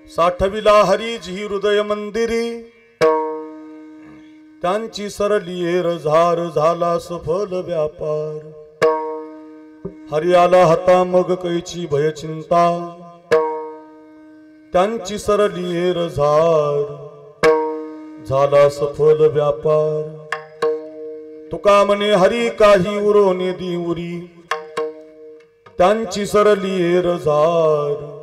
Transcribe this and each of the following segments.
साठविला हरीच ही हृदय मंदिरी, त्यांची सरली एरझार झाला सफल व्यापार. हरी आला हता मग कैची भय चिंता, त्यांची सरली एरझार झाला सफल व्यापार. तुका म्हणे हरी काही उरोने दिवरी, त्यांची सरली एरझार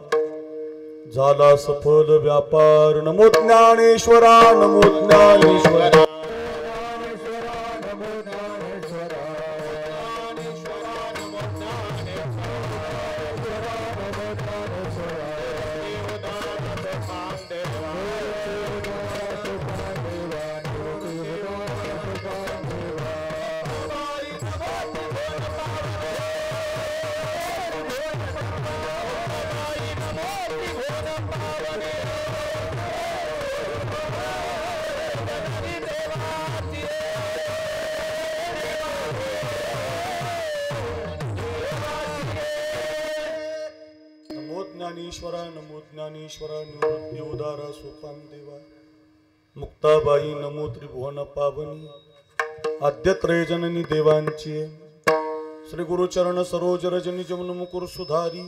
झाला सफल व्यापार. नमो ज्ञानेश्वरा, नमो ज्ञानेश्वरा. ज्ञानेश्वरा, नमो ज्ञानेश्वरा. निवृत्ती उदारा सोपान देवा. मुक्ताबाई नमो त्रिभुवन पावनी. आद्यत्रय जननी देवांची. श्री गुरुचरण सरोज रजनी जमुन मुकुर सुधारी.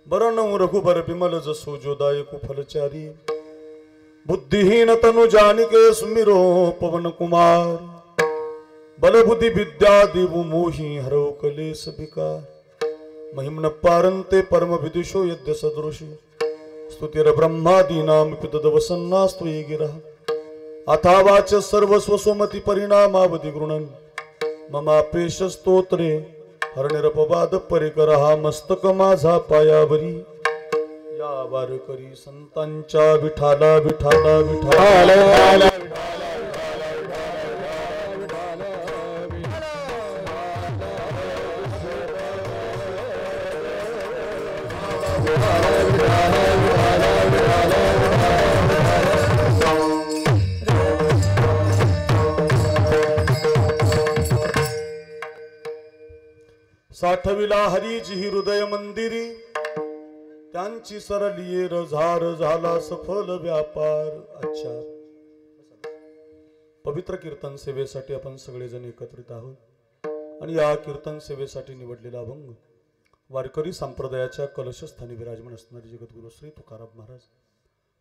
बरण रघुबर बिमल जसो जोदायक फलचारी. बुद्धिहीन तनु जानिके सुमिरो पवन कुमार. बल बुद्धि विद्या देवु मोहि हरौ कलेश विकार. महिम्न पारंते परम विदुषो यद्य सदृशी. स्तुतिर ब्रह्मादीनां पितदवसन्नास्तु ये गिरः. अथावाच सर्वस्व सोमति परिणामावधि गृणन्. ममापेश स्तोत्रे हरनिरपवाद परिकरहा. मस्तक माझा पायावरी या वारकरी संतांच्या विठाला विठाला विठाला. साठविला हरीच ही हृदय मंदिरी, त्यांची सरली एरझार झाला सफल व्यापार. अच्छा, पवित्र कीर्तन सेवेसाठी आपण सगळेजण एकत्रित आहोत आणि या कीर्तन सेवेसाठी निवडलेला अभंग वारकरी संप्रदायाच्या कलशस्थानी विराजमान असणारे जगद्गुरु श्री तुकाराम महाराज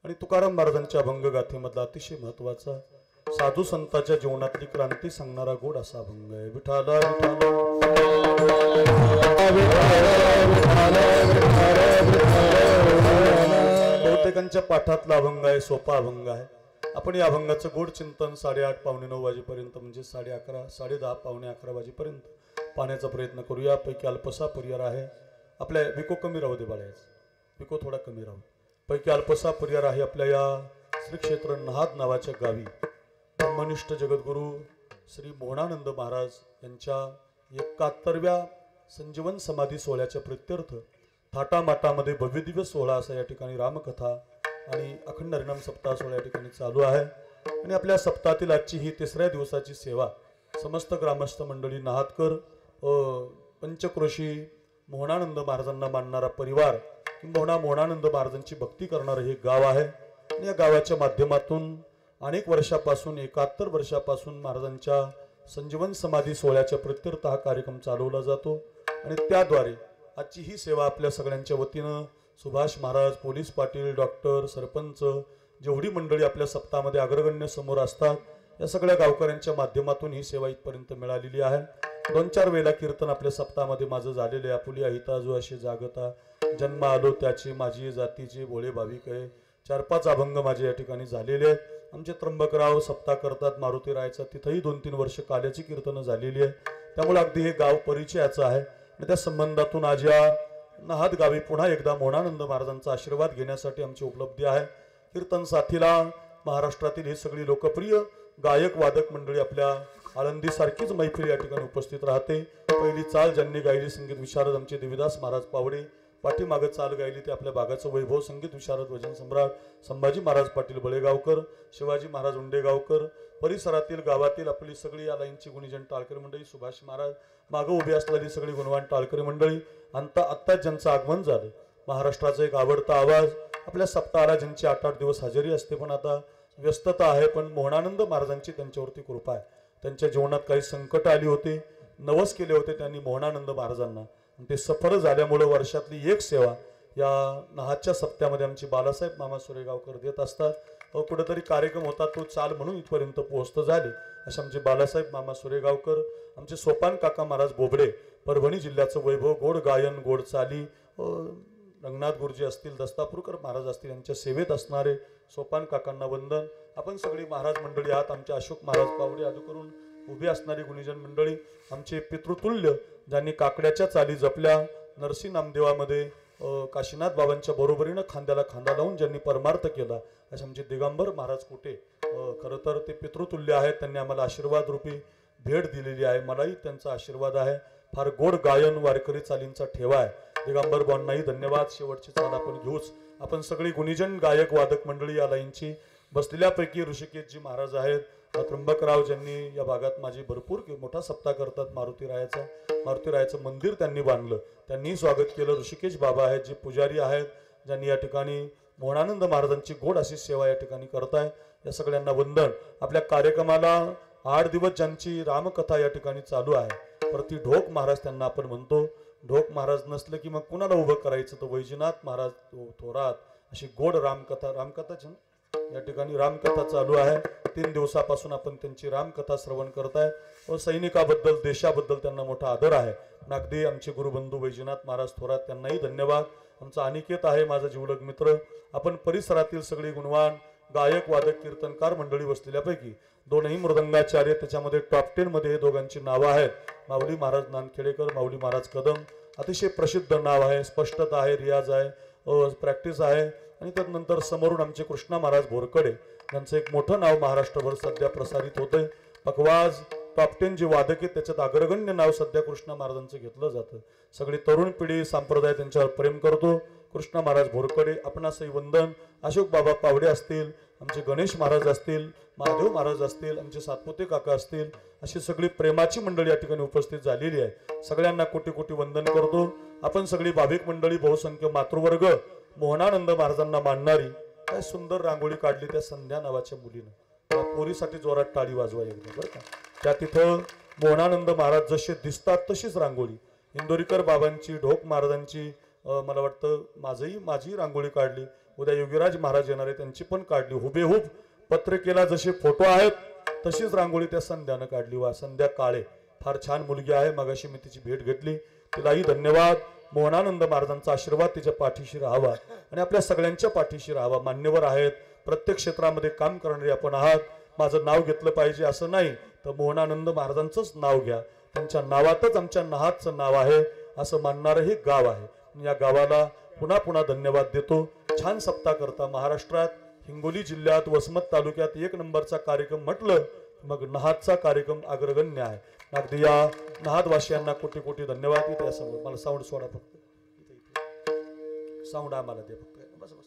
आणि तुकाराम महाराजांच्या अभंग गाथेमधला अतिशय महत्वाचा साधू संतांच्या जीवनातली क्रांती सांगणारा गोड असा अभंग आहे. विठाला विठाला. बहुतेकांच्या पाठातला अभंग आहे, सोपा अभंग आहे. आपण या अभंगाचं गोड चिंतन 8:30 पावणे 9 वाजेपर्यंत म्हणजे 11:30 10:30 पावणे 11 वाजेपर्यंत पाहण्याचा प्रयत्न करूया. पैकी अल्पसा परिवार आहे आपल्या. विको कमी राहू दे बाळायच, विको थोडा कमी राहू. पैकी अल्पसा परिवार आहे आपल्या या श्री क्षेत्र नहाद नावाच्या गावी. ब्रह्मनिष्ठ जगद्गुरु श्री मोहनानंद महाराज यांच्या 71व्या संजीवन समाधी सोहळ्याच्या प्रित्यर्थ थाटामाटामध्ये भव्य दिव्य सोहळा असा या ठिकाणी रामकथा आणि अखंड हरिनाम सप्ताह सोहळा या ठिकाणी चालू आहे. आणि आपल्या सप्ताहातील आजची ही 3ऱ्या दिवसाची सेवा समस्त ग्रामस्थ मंडळी, नाहदकर, पंचक्रोशी, मोहनानंद महाराजांना मानणारा परिवार किंबहुना मोहनानंद महाराजांची भक्ती करणारं हे गाव आहे. आणि या गावाच्या माध्यमातून अनेक वर्षापासून 71 वर्षापासून महाराजांच्या संजीवन समाधी सोहळ्याच्या प्रित्यर्थ हा कार्यक्रम चालवला जातो. आणि त्याद्वारे आजची ही सेवा आपल्या सगळ्यांच्या वतीनं सुभाष महाराज, पोलीस पाटील, डॉक्टर, सरपंच, जेवढी मंडळी आपल्या सप्ताहामध्ये अग्रगण्य समोर असतात या सगळ्या गावकऱ्यांच्या माध्यमातून ही सेवा इथपर्यंत मिळालेली आहे. 2-4 वेळा कीर्तन आपल्या सप्ताहामध्ये माझं झालेलं आहे. आपुली अहिता जो अशी जागता, जन्म आलो त्याची माझी जातीची भोळे भाविक आहे. 4-5 अभंग माझे या ठिकाणी झालेले आहेत. आमचे त्र्यंबकराव सप्ताह करतात मारुती रायचा, तिथंही 2-3 वर्ष काल्याची कीर्तनं झालेली आहे. त्यामुळे अगदी हे गाव परिचयाचं आहे. आणि त्या संबंधातून आज या नहाद गावी पुन्हा एकदा मोहनानंद महाराजांचा आशीर्वाद घेण्यासाठी आमची उपलब्धी आहे. कीर्तन साथीला महाराष्ट्रातील ही सगळी लोकप्रिय गायक वादक मंडळी आपल्या आळंदी सारखीच मैफिल या ठिकाणी उपस्थित राहते. पहिली चाल ज्यांनी गायली संगीत विशारद आमचे देवीदास महाराज पावडे. पाठीमागे चाल गायली ते आपल्या बागाचं वैभव संगीत विशारद वजन सम्राट संभाजी महाराज पाटील बळेगावकर, शिवाजी महाराज उंडेगावकर. परिसरातील गावातील आपली सगळी या लाईनची गुणीजन टाळकरी मंडळी, सुभाष महाराज, मागं उभी असलेली सगळी गुणवान टाळकरी मंडळी. आत्ताच ज्यांचं आगमन झालं, महाराष्ट्राचा एक आवडता आवाज आपल्या सप्ताहाला ज्यांची 8-8 दिवस हजेरी असते, पण आता व्यस्तता आहे, पण मोहनानंद महाराजांची त्यांच्यावरती कृपा आहे. त्यांच्या जीवनात काही संकट आली होती, नवस केले होते त्यांनी मोहनानंद महाराजांना, ते सफल झाल्यामुळे वर्षातली एक सेवा या नहाच्या सप्त्यामध्ये आमची बालासाहेब मामा सुरेगावकर देत असतात. कुठेतरी कार्यक्रम होता, तो चाल म्हणून इथपर्यंत पोहोचत झाले. असे आमचे बालासाहेब मामा सुरेगावकर, आमचे सोपान काका महाराज बोबडे, परभणी जिल्ह्याचं वैभव, गोड गायन गोड चाली, रंगनाथ गुरुजी असतील, दस्तापूरकर महाराज असतील, यांच्या सेवेत असणारे सोपान काकांना वंदन. आपण सगळी महाराज मंडळी आहात. आमचे अशोक महाराज पावडे आजू करून उभी असणारी गुणीजन मंडळी, आमचे पितृतुल्य ज्यांनी काकड्याच्या चाली जपल्या, नरसी नामदेवामध्ये काशीनाथ बाबांच्या बरोबरीनं खांद्याला खांदा लावून ज्यांनी परमार्थ केला, असे आमचे दिगंबर महाराज कुटे. खरं तर ते पितृतुल्य आहेत. त्यांनी आम्हाला आशीर्वाद रूपी भेट दिलेली आहे. मलाही त्यांचा आशीर्वाद आहे. फार गोड गायन वारकरी चालींचा ठेवा आहे. दिगंबर बॉन्नाही धन्यवाद. शेवटची चाल आपण घेऊच. आपण सगळी गुणीजन गायक वादक मंडळी या लाईनची बसलेल्यापैकी ऋषिकेशजी महाराज आहेत, त्र्यंबकराव ज्यांनी या भागात माझी भरपूर मोठा सप्ताह करतात. मारुतीरायाचं मंदिर त्यांनी बांधलं, त्यांनी स्वागत केलं. ऋषिकेश बाबा आहेत जे पुजारी आहेत, ज्यांनी या ठिकाणी मोहनानंद महाराजांची गोड अशी सेवा या ठिकाणी करताय. या सगळ्यांना वंदन. आपल्या कार्यक्रमाला 8 दिवस ज्यांची रामकथा या ठिकाणी चालू आहे, प्रति ढोक महाराज त्यांना आपण म्हणतो. ढोक महाराज नसलं की मग कुणाला उभं करायचं, तर वैजनाथ महाराज थोरात अशी गोड रामकथाच या ठिकाणी रामकथा चालू आहे. 3 दिवसापासून आपण त्यांची रामकथा श्रवण करताय. व सैनिकाबद्दल, देशाबद्दल त्यांना मोठा आदर आहे. अगदी आमचे गुरुबंधू वैजनाथ महाराज थोरात, त्यांनाही धन्यवाद. आमचा अनिकेत आहे, माझा जीवलग मित्र. आपण परिसरातील सगळी गुणवान गायक वादक कीर्तनकार मंडळी बसलेल्यापैकी 2ही मृदंगाचार्य, त्याच्यामध्ये टॉप 10 मध्ये हे दोघांची नावं आहेत. माऊली महाराज नानखेडेकर, माऊली महाराज कदम, अतिशय प्रसिद्ध नाव आहे. स्पष्टता आहे, रियाज आहे, प्रॅक्टिस आहे. आणि त्यानंतर समोरून आमचे कृष्णा महाराज भोरकडे, त्यांचं एक मोठं नाव महाराष्ट्रभर सध्या प्रसारित होतंय. पखवाज टॉप 10 जे वादक आहेत त्याच्यात अग्रगण्य नाव सध्या कृष्णा महाराजांचं घेतलं जातं. सगळी तरुण पिढी संप्रदाय त्यांच्यावर प्रेम करतो. कृष्णा महाराज भोरकडे आपणासही वंदन. अशोक बाबा पावडे असतील, आमचे गणेश महाराज असतील, महादेव महाराज असतील, आमचे सातपुते काका असतील, अशी सगळी प्रेमाची मंडळी या ठिकाणी उपस्थित झालेली आहे. सगळ्यांना कोटी कोटी वंदन करतो. आपण सगळी भाविक मंडळी, बहुसंख्य मातृवर्ग, मोहनानंद महाराजांना मानणारी, काय सुंदर रांगोळी काढली त्या संध्या नावाच्या मुलीनं. त्या पोरीसाठी जोरात टाळी वाजवा एकदा बरं का. त्या तिथं मोहनानंद महाराज जसे दिसतात तशीच रांगोळी, इंदोरीकर बाबांची, ढोक महाराजांची, मला वाटतं माझी रांगोळी काढली. उद्या योगीराज महाराज येणारे, त्यांची पण काढली. हुबेहूब पत्रिकेला जसे फोटो आहेत तशीच रांगोळी त्या संध्यानं काढली. वा संध्या काळे, फार छान मुलगी आहे. मगाशी मी तिची भेट घेतली, तिलाही धन्यवाद. मोहनानंद महाराजांचा आशीर्वाद तिच्या पाठीशी राहावा आणि आपल्या सगळ्यांच्या पाठीशी राहावा. मान्यवर आहेत, प्रत्येक क्षेत्रामध्ये काम करणारे आपण आहात. माझं नाव घेतलं पाहिजे असं नाही, तर मोहनानंद महाराजांचंच नाव घ्या. त्यांच्या नावातच आमच्या नहाचं नाव आहे असं मानणारं हे गाव आहे. या गावाला पुन्हा पुन्हा धन्यवाद देतो. छान सप्ताह करता. महाराष्ट्रात हिंगोली जिल्ह्यात वसमत तालुक्यात 1 नंबरचा कार्यक्रम म्हटलं मग नहातचा कार्यक्रम अग्रगण्य आहे. अगदी या नहातवासियांना कोटी कोटी धन्यवाद. इथे समोर मला साऊंड सोडा, फक्त साऊंड आम्हाला दे फक्त. बस बस.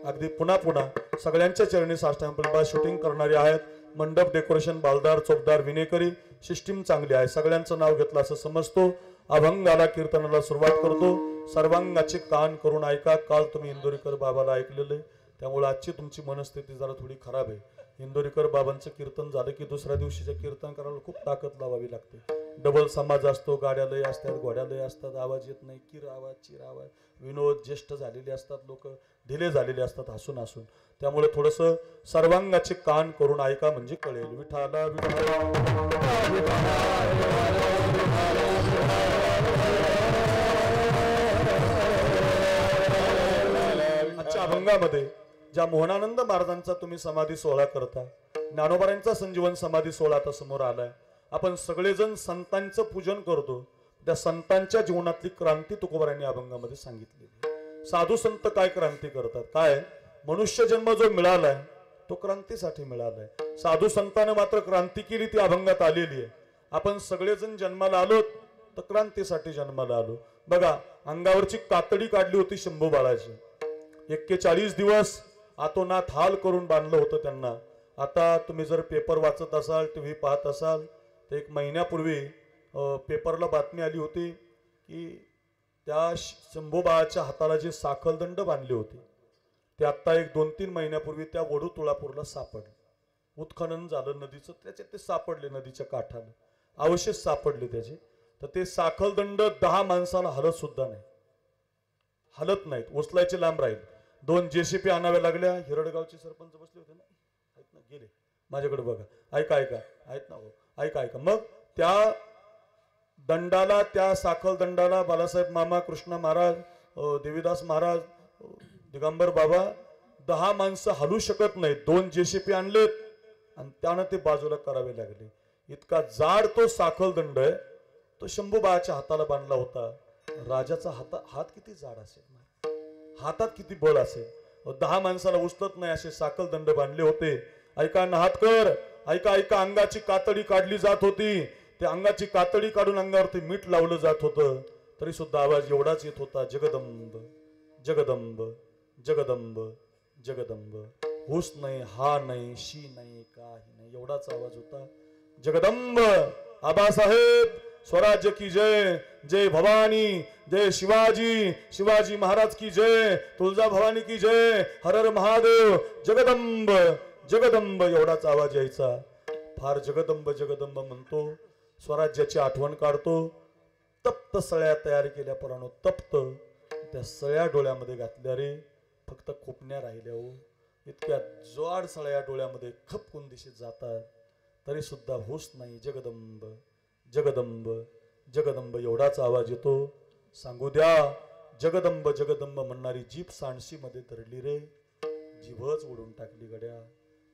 अगदी पुन्हा पुन्हा सगळ्यांच्या चरणी साष्टांग शूटिंग करणारे आहेत. मंडप डेकोरेशन बालदार चौकदार विनेकरी, सिस्टीम चांगली आहे. सगळ्यांचं नाव घेतलं असं समजतो. अभंगाला कीर्तनाला सुरुवात करतो. सर्वांगाचे कान करून ऐका. काल तुम्ही इंदोरीकर बाबाला ऐकलेलं आहे, त्यामुळे आजची तुमची मनस्थिती जरा थोडी खराब आहे. इंदोरीकर बाबांचं कीर्तन झालं की दुसऱ्या दिवशीच्या कीर्तन करायला खूप ताकद लावावी लागते. डबल समाज असतो, गाड्या लय असतात, घोड्या लय असतात, आवाज येत नाही, किर आवाज चिर आवाज, विनोद ज्येष्ठ झालेले असतात, लोक ढिले झालेले असतात हसून हसून. त्यामुळे थोडंसं सर्वांगाचे कान करून ऐका म्हणजे कळेल. विठाला आजच्या अभंगामध्ये ज्या मोहनानंद महाराजांचा तुम्ही समाधी सोहळा करता, ज्ञानोबारांचा संजीवन समाधी सोहळा आता समोर आलाय. आपण सगळेजण संतांचं पूजन करतो. त्या संतांच्या जीवनातली क्रांती तुकोबारांनी अभंगामध्ये सांगितली. साधू संत काय क्रांती करतात, काय मनुष्य जन्म जो मिळालाय तो क्रांतीसाठी मिळालाय. साधू संतांना मात्र क्रांती केली ती अभंगात आलेली आहे. आपण सगळेजण जन्माला आलो तर क्रांतीसाठी जन्माला आलो. बघा, अंगावरची कातडी काढली होती शंभू बाळाची. 41 दिवस आतोनात हाल करून बांधलं होतं त्यांना. आता तुम्ही जर पेपर वाचत असाल, टीव्ही पाहत असाल, तर 1 महिन्यापूर्वी पेपरला बातमी आली होती की त्या शंभू बाळाच्या हाताला जे साखळदंड बांधले होते, ते आता एक 2-3 महिन्यापूर्वी त्या वडू तुळापूरला सापडले. उत्खनन झालं नदीचं, त्याच्यात ते सापडले नदीच्या काठाला, अवशेष सापडले त्याचे. तर ते साखळदंड 10 माणसाला हलत सुद्धा नाही, हलत नाहीत, उचलायचे लांब राहील. 2 JCP आणाव्या लागल्या. हिरडगावचे सरपंच बसले होते ना, आहेत ना, गेले माझ्याकडे बघा, ऐका ऐका, आहेत ना, ऐका ऐका. मग त्या दंडाला, त्या साखळ दंडाला बालासाहेब मामा, कृष्णा महाराज, देवीदास महाराज, दिगंबर बाबा 10 माणसं हलू शकत नाहीत. 2 JCP आणलेत आणि त्यानं ते बाजूला करावे लागले. इतका जाड तो साखळ दंड आहे. तो शंभूबाच्या हाताला बांधला होता. राजाचा हात किती जाड असेल, हातात किती बळ असेल. 10 माणसाला उचलत नाही असे साखळ दंड बांधले होते. ऐका नाहतकर, ऐका ऐका. अंगाची कातडी काढली जात होती. ते अंगाची कातडी काढून अंगावरती मीठ लावलं जात होतं. तरी सुद्धा आवाज एवढाच येत होता, जगदंब जगदंब जगदंब जगदंब. हुस नाही, हा नाही, शी नाही, काही नाही, एवढाच आवाज होता. जगदंब. आबासाहेब स्वराज्य की जय, जय भवानी, जय शिवाजी, शिवाजी महाराज की जय, तुळजा भवानी की जय, हर हर महादेव, जगदंब जगदंब, एवढाच आवाज यायचा. फार जगदंब जगदंब म्हणतो, स्वराज्याची आठवण काढतो. तप्त सळ्या तयार केल्या परानो, तप्त. त्या सळ्या डोळ्यामध्ये घातल्या रे, फक्त खोपण्या राहिल्या हो. इतक्या जाड सळ्या डोळ्यामध्ये खपकून दिशेत जातात, तरी सुद्धा होश नाही. जगदंब जगदंब जगदंब, एवढाच आवाज येतो. सांगू द्या, जगदंब जगदंब म्हणणारी जीभ सांडशी मध्ये धरली रे, जीभच ओढून टाकली गड्या.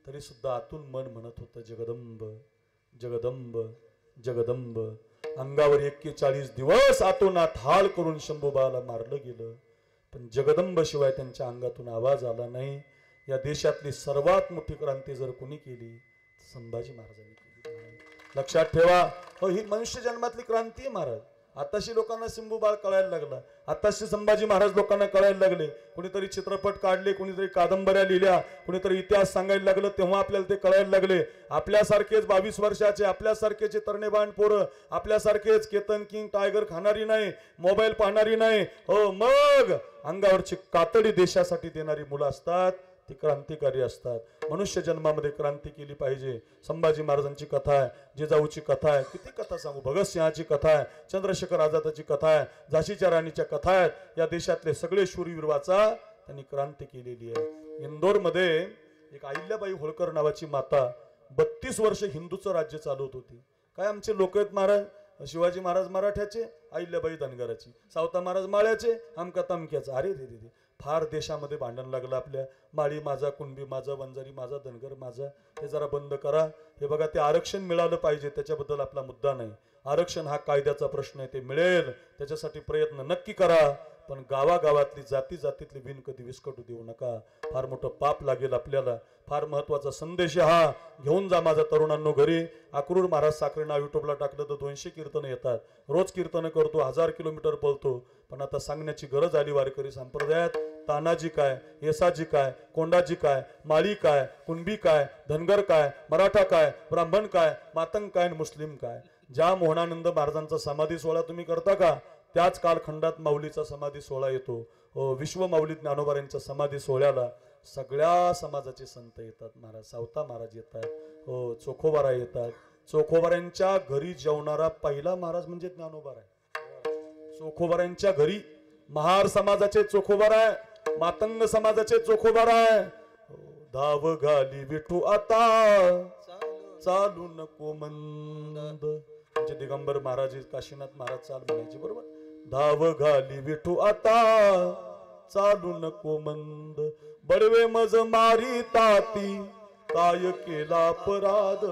तरी सुद्धा आतून मन म्हणत होतं, जगदंब जगदंब जगदंब. अंगावर 41 दिवस आतोनात हाल करून शंभूबाला मारलं गेलं, पण जगदंब शिवाय त्यांच्या अंगातून आवाज आला नाही. या देशातली सर्वात मोठी क्रांती जर कोणी केली, संभाजी महाराजांनी केली. लक्षात ठेवा, ही मनुष्य जन्मातली क्रांती आहे महाराज. आताशी लोकांना शंभूबाळ कळायला लागला, आताशी संभाजी महाराज लोकांना कळायला लागले. कुणीतरी चित्रपट काढले, कुणीतरी कादंबऱ्या लिहिल्या, कुणीतरी इतिहास सांगायला लागलं, तेव्हा आपल्याला ते कळायला लागले. आपल्यासारखेच 22 वर्षाचे, आपल्यासारखेचे तरणेबाण पोरं, आपल्यासारखेच केतन किंग टायगर खाणारी नाही, मोबाईल पाहणारी नाही, हो मग अंगावरची कातडी देशासाठी देणारी मुलं असतात, ती क्रांतिकारी असतात. मनुष्य जन्मामध्ये क्रांती केली पाहिजे. संभाजी महाराजांची कथा आहे, जिजाऊची कथा आहे, किती कथा सांगू, भगतसिंहाची कथा आहे, चंद्रशेखर आझादची कथा आहे, झाशीच्या राणीच्या कथा आहेत. या देशातले सगळे शूरवीर वाचा, त्यांनी क्रांती केलेली आहे. इंदोरमध्ये एक अहिल्याबाई होळकर नावाची माता 32 वर्ष हिंदूचं राज्य चालवत होती. काय आमचे लोक आहेत महाराज, शिवाजी महाराज मराठ्याचे, अहिल्याबाई धनगराची, सावता महाराज माळ्याचे, आमका तमक्याचा. अरे रे रे, फार देशामध्ये भांडण लागलं आपल्या. माळी माझा, कुणबी माझा, वंजारी माझा, धनगर माझा. हे जरा बंद करा. हे बघा, ते आरक्षण मिळालं पाहिजे, त्याच्याबद्दल आपला मुद्दा नाही. आरक्षण हा कायद्याचा प्रश्न आहे, ते मिळेल, त्याच्यासाठी प्रयत्न नक्की करा. पण गावागावातली जाती जातीतली बिन कधी विस्कटू देऊ नका, फार मोठं पाप लागेल आपल्याला. फार महत्वाचा संदेश हा. घेऊन जा माझ्या तरुणांनो घरी. अक्रूर महाराज साखरे नाव युट्यूबला टाकलं तर 200 कीर्तनं येतात. रोज कीर्तनं करतो, 1000 किलोमीटर पळतो. पण आता सांगण्याची गरज आली वारकरी संप्रदायात. तानाजी काय, येसाजी काय, कोंडाजी काय, माळी काय, कुणबी काय, धनगर काय, मराठा काय, ब्राह्मण काय, मातंग काय, मुस्लिम काय. ज्या मोहनानंद महाराजांचा समाधी सोहळा तुम्ही करता का, त्याच कालखंडात माऊलीचा समाधी सोहळा येतो. विश्व माऊली ज्ञानोबा समाधी सोहळ्याला सगळ्या समाजाचे संत येतात महाराज. सावता महाराज येतात, चोखोबारा येतात. चोखोबाऱ्यांच्या घरी जेवणारा पहिला महाराज म्हणजे ज्ञानोबा आहे. चोखोबाऱ्यांच्या घरी महार समाजाचे चोखोबार आहे, मातंग समाजाचे चोखोबार आहे. धाव घाली विठू आता चालू नको मंद, म्हणजे दिगंबर महाराज, काशीनाथ महाराज चाल म्हणायचे बरोबर. धाव घाली विठू आता चालू नको मंद, बडवे मज मारी ताती काय केला अपराध.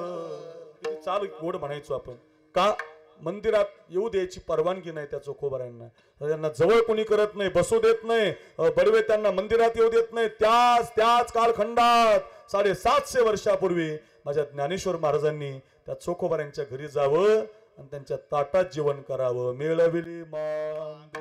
चाल गोड म्हणायचो आपण. का मंदिरात येऊ द्यायची परवानगी नाही त्या चोखोबारांना. त्यांना जवळ कोणी करत नाही, बसू देत नाही. बडवे त्यांना मंदिरात येऊ देत नाही. त्याच कालखंडात 750 वर्षापूर्वी माझ्या ज्ञानेश्वर महाराजांनी त्या चोखोबारांच्या घरी जावं आणि त्यांच्या ताटात जेवण करावं. मेळविली मान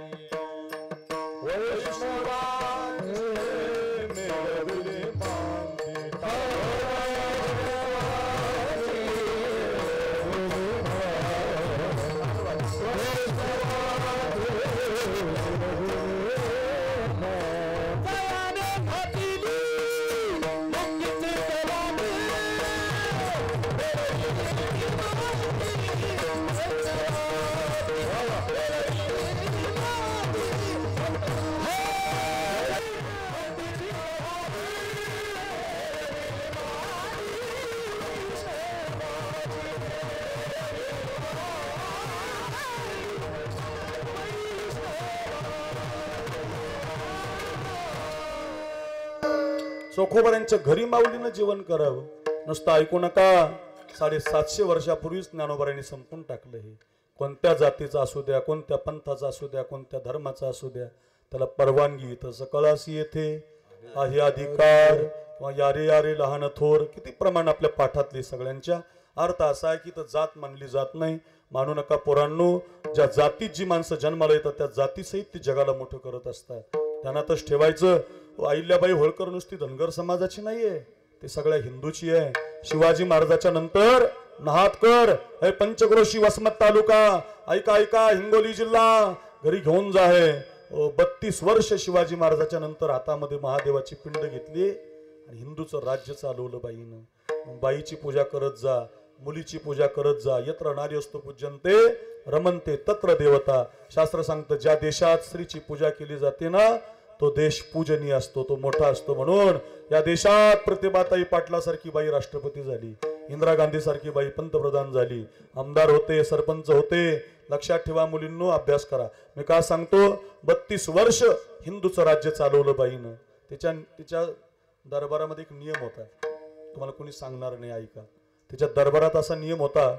चोखोबऱ्यांच्या घरी माऊलीनं जेवण करावं, नुसतं ऐकू नका. 750 वर्षापूर्वीच ज्ञानोबारांनी संपून टाकलं. हे कोणत्या जातीचा असू द्या, कोणत्या पंथाचा असू द्या, कोणत्या धर्माचा असू द्या, त्याला परवानगी इथं सकळासी येथे आहे अधिकार. किंवा यारे यारे लहान थोर, किती प्रमाण आपल्या पाठातले सगळ्यांच्या अर्थ असा आहे की तर जात मानली जात नाही. मानू नका पोरांनो, ज्या जातीत जी माणसं जन्माला येतात त्या जातीसहित ती जगाला मोठं करत असतात. ध्यानातच ठेवायचं. अहिल्याबाई होळकर नुसती धनगर समाजाची नाहीये, ते सगळ्या हिंदूची आहे. शिवाजी महाराजाच्या नंतर नहातकर हे पंचक्रोशी वसमत तालुका, ऐका ऐका, हिंगोली जिल्हा घरी घेऊन जा. आहे 32 वर्ष शिवाजी महाराजाच्या नंतर हातामध्ये महादेवाची पिंड घेतली आणि हिंदूचं राज्य चालवलं बाईनं. बाईची पूजा करत जा, मुलीची पूजा करत जा. यत्र नार्यस्तु पूज्यन्ते रमन्ते तत्र देवता. शास्त्र सांगतं ज्या देशात स्त्रीची पूजा केली जाते ना तो देश पूजनीय असतो, तो मोठा असतो. म्हणून या देशात प्रतिभाताई पाटलासारखी बाई राष्ट्रपती झाली, इंदिरा गांधी सारखी बाई पंतप्रधान झाली, आमदार होते, सरपंच होते. लक्षात ठेवा मुलींनो, अभ्यास करा. मी का सांगतो, 32 वर्ष हिंदूचं राज्य चालवलं बाईनं. तिच्या दरबारामध्ये एक नियम होता, तुम्हाला कोणी सांगणार नाही, ऐका. तिच्या दरबारात असा नियम होता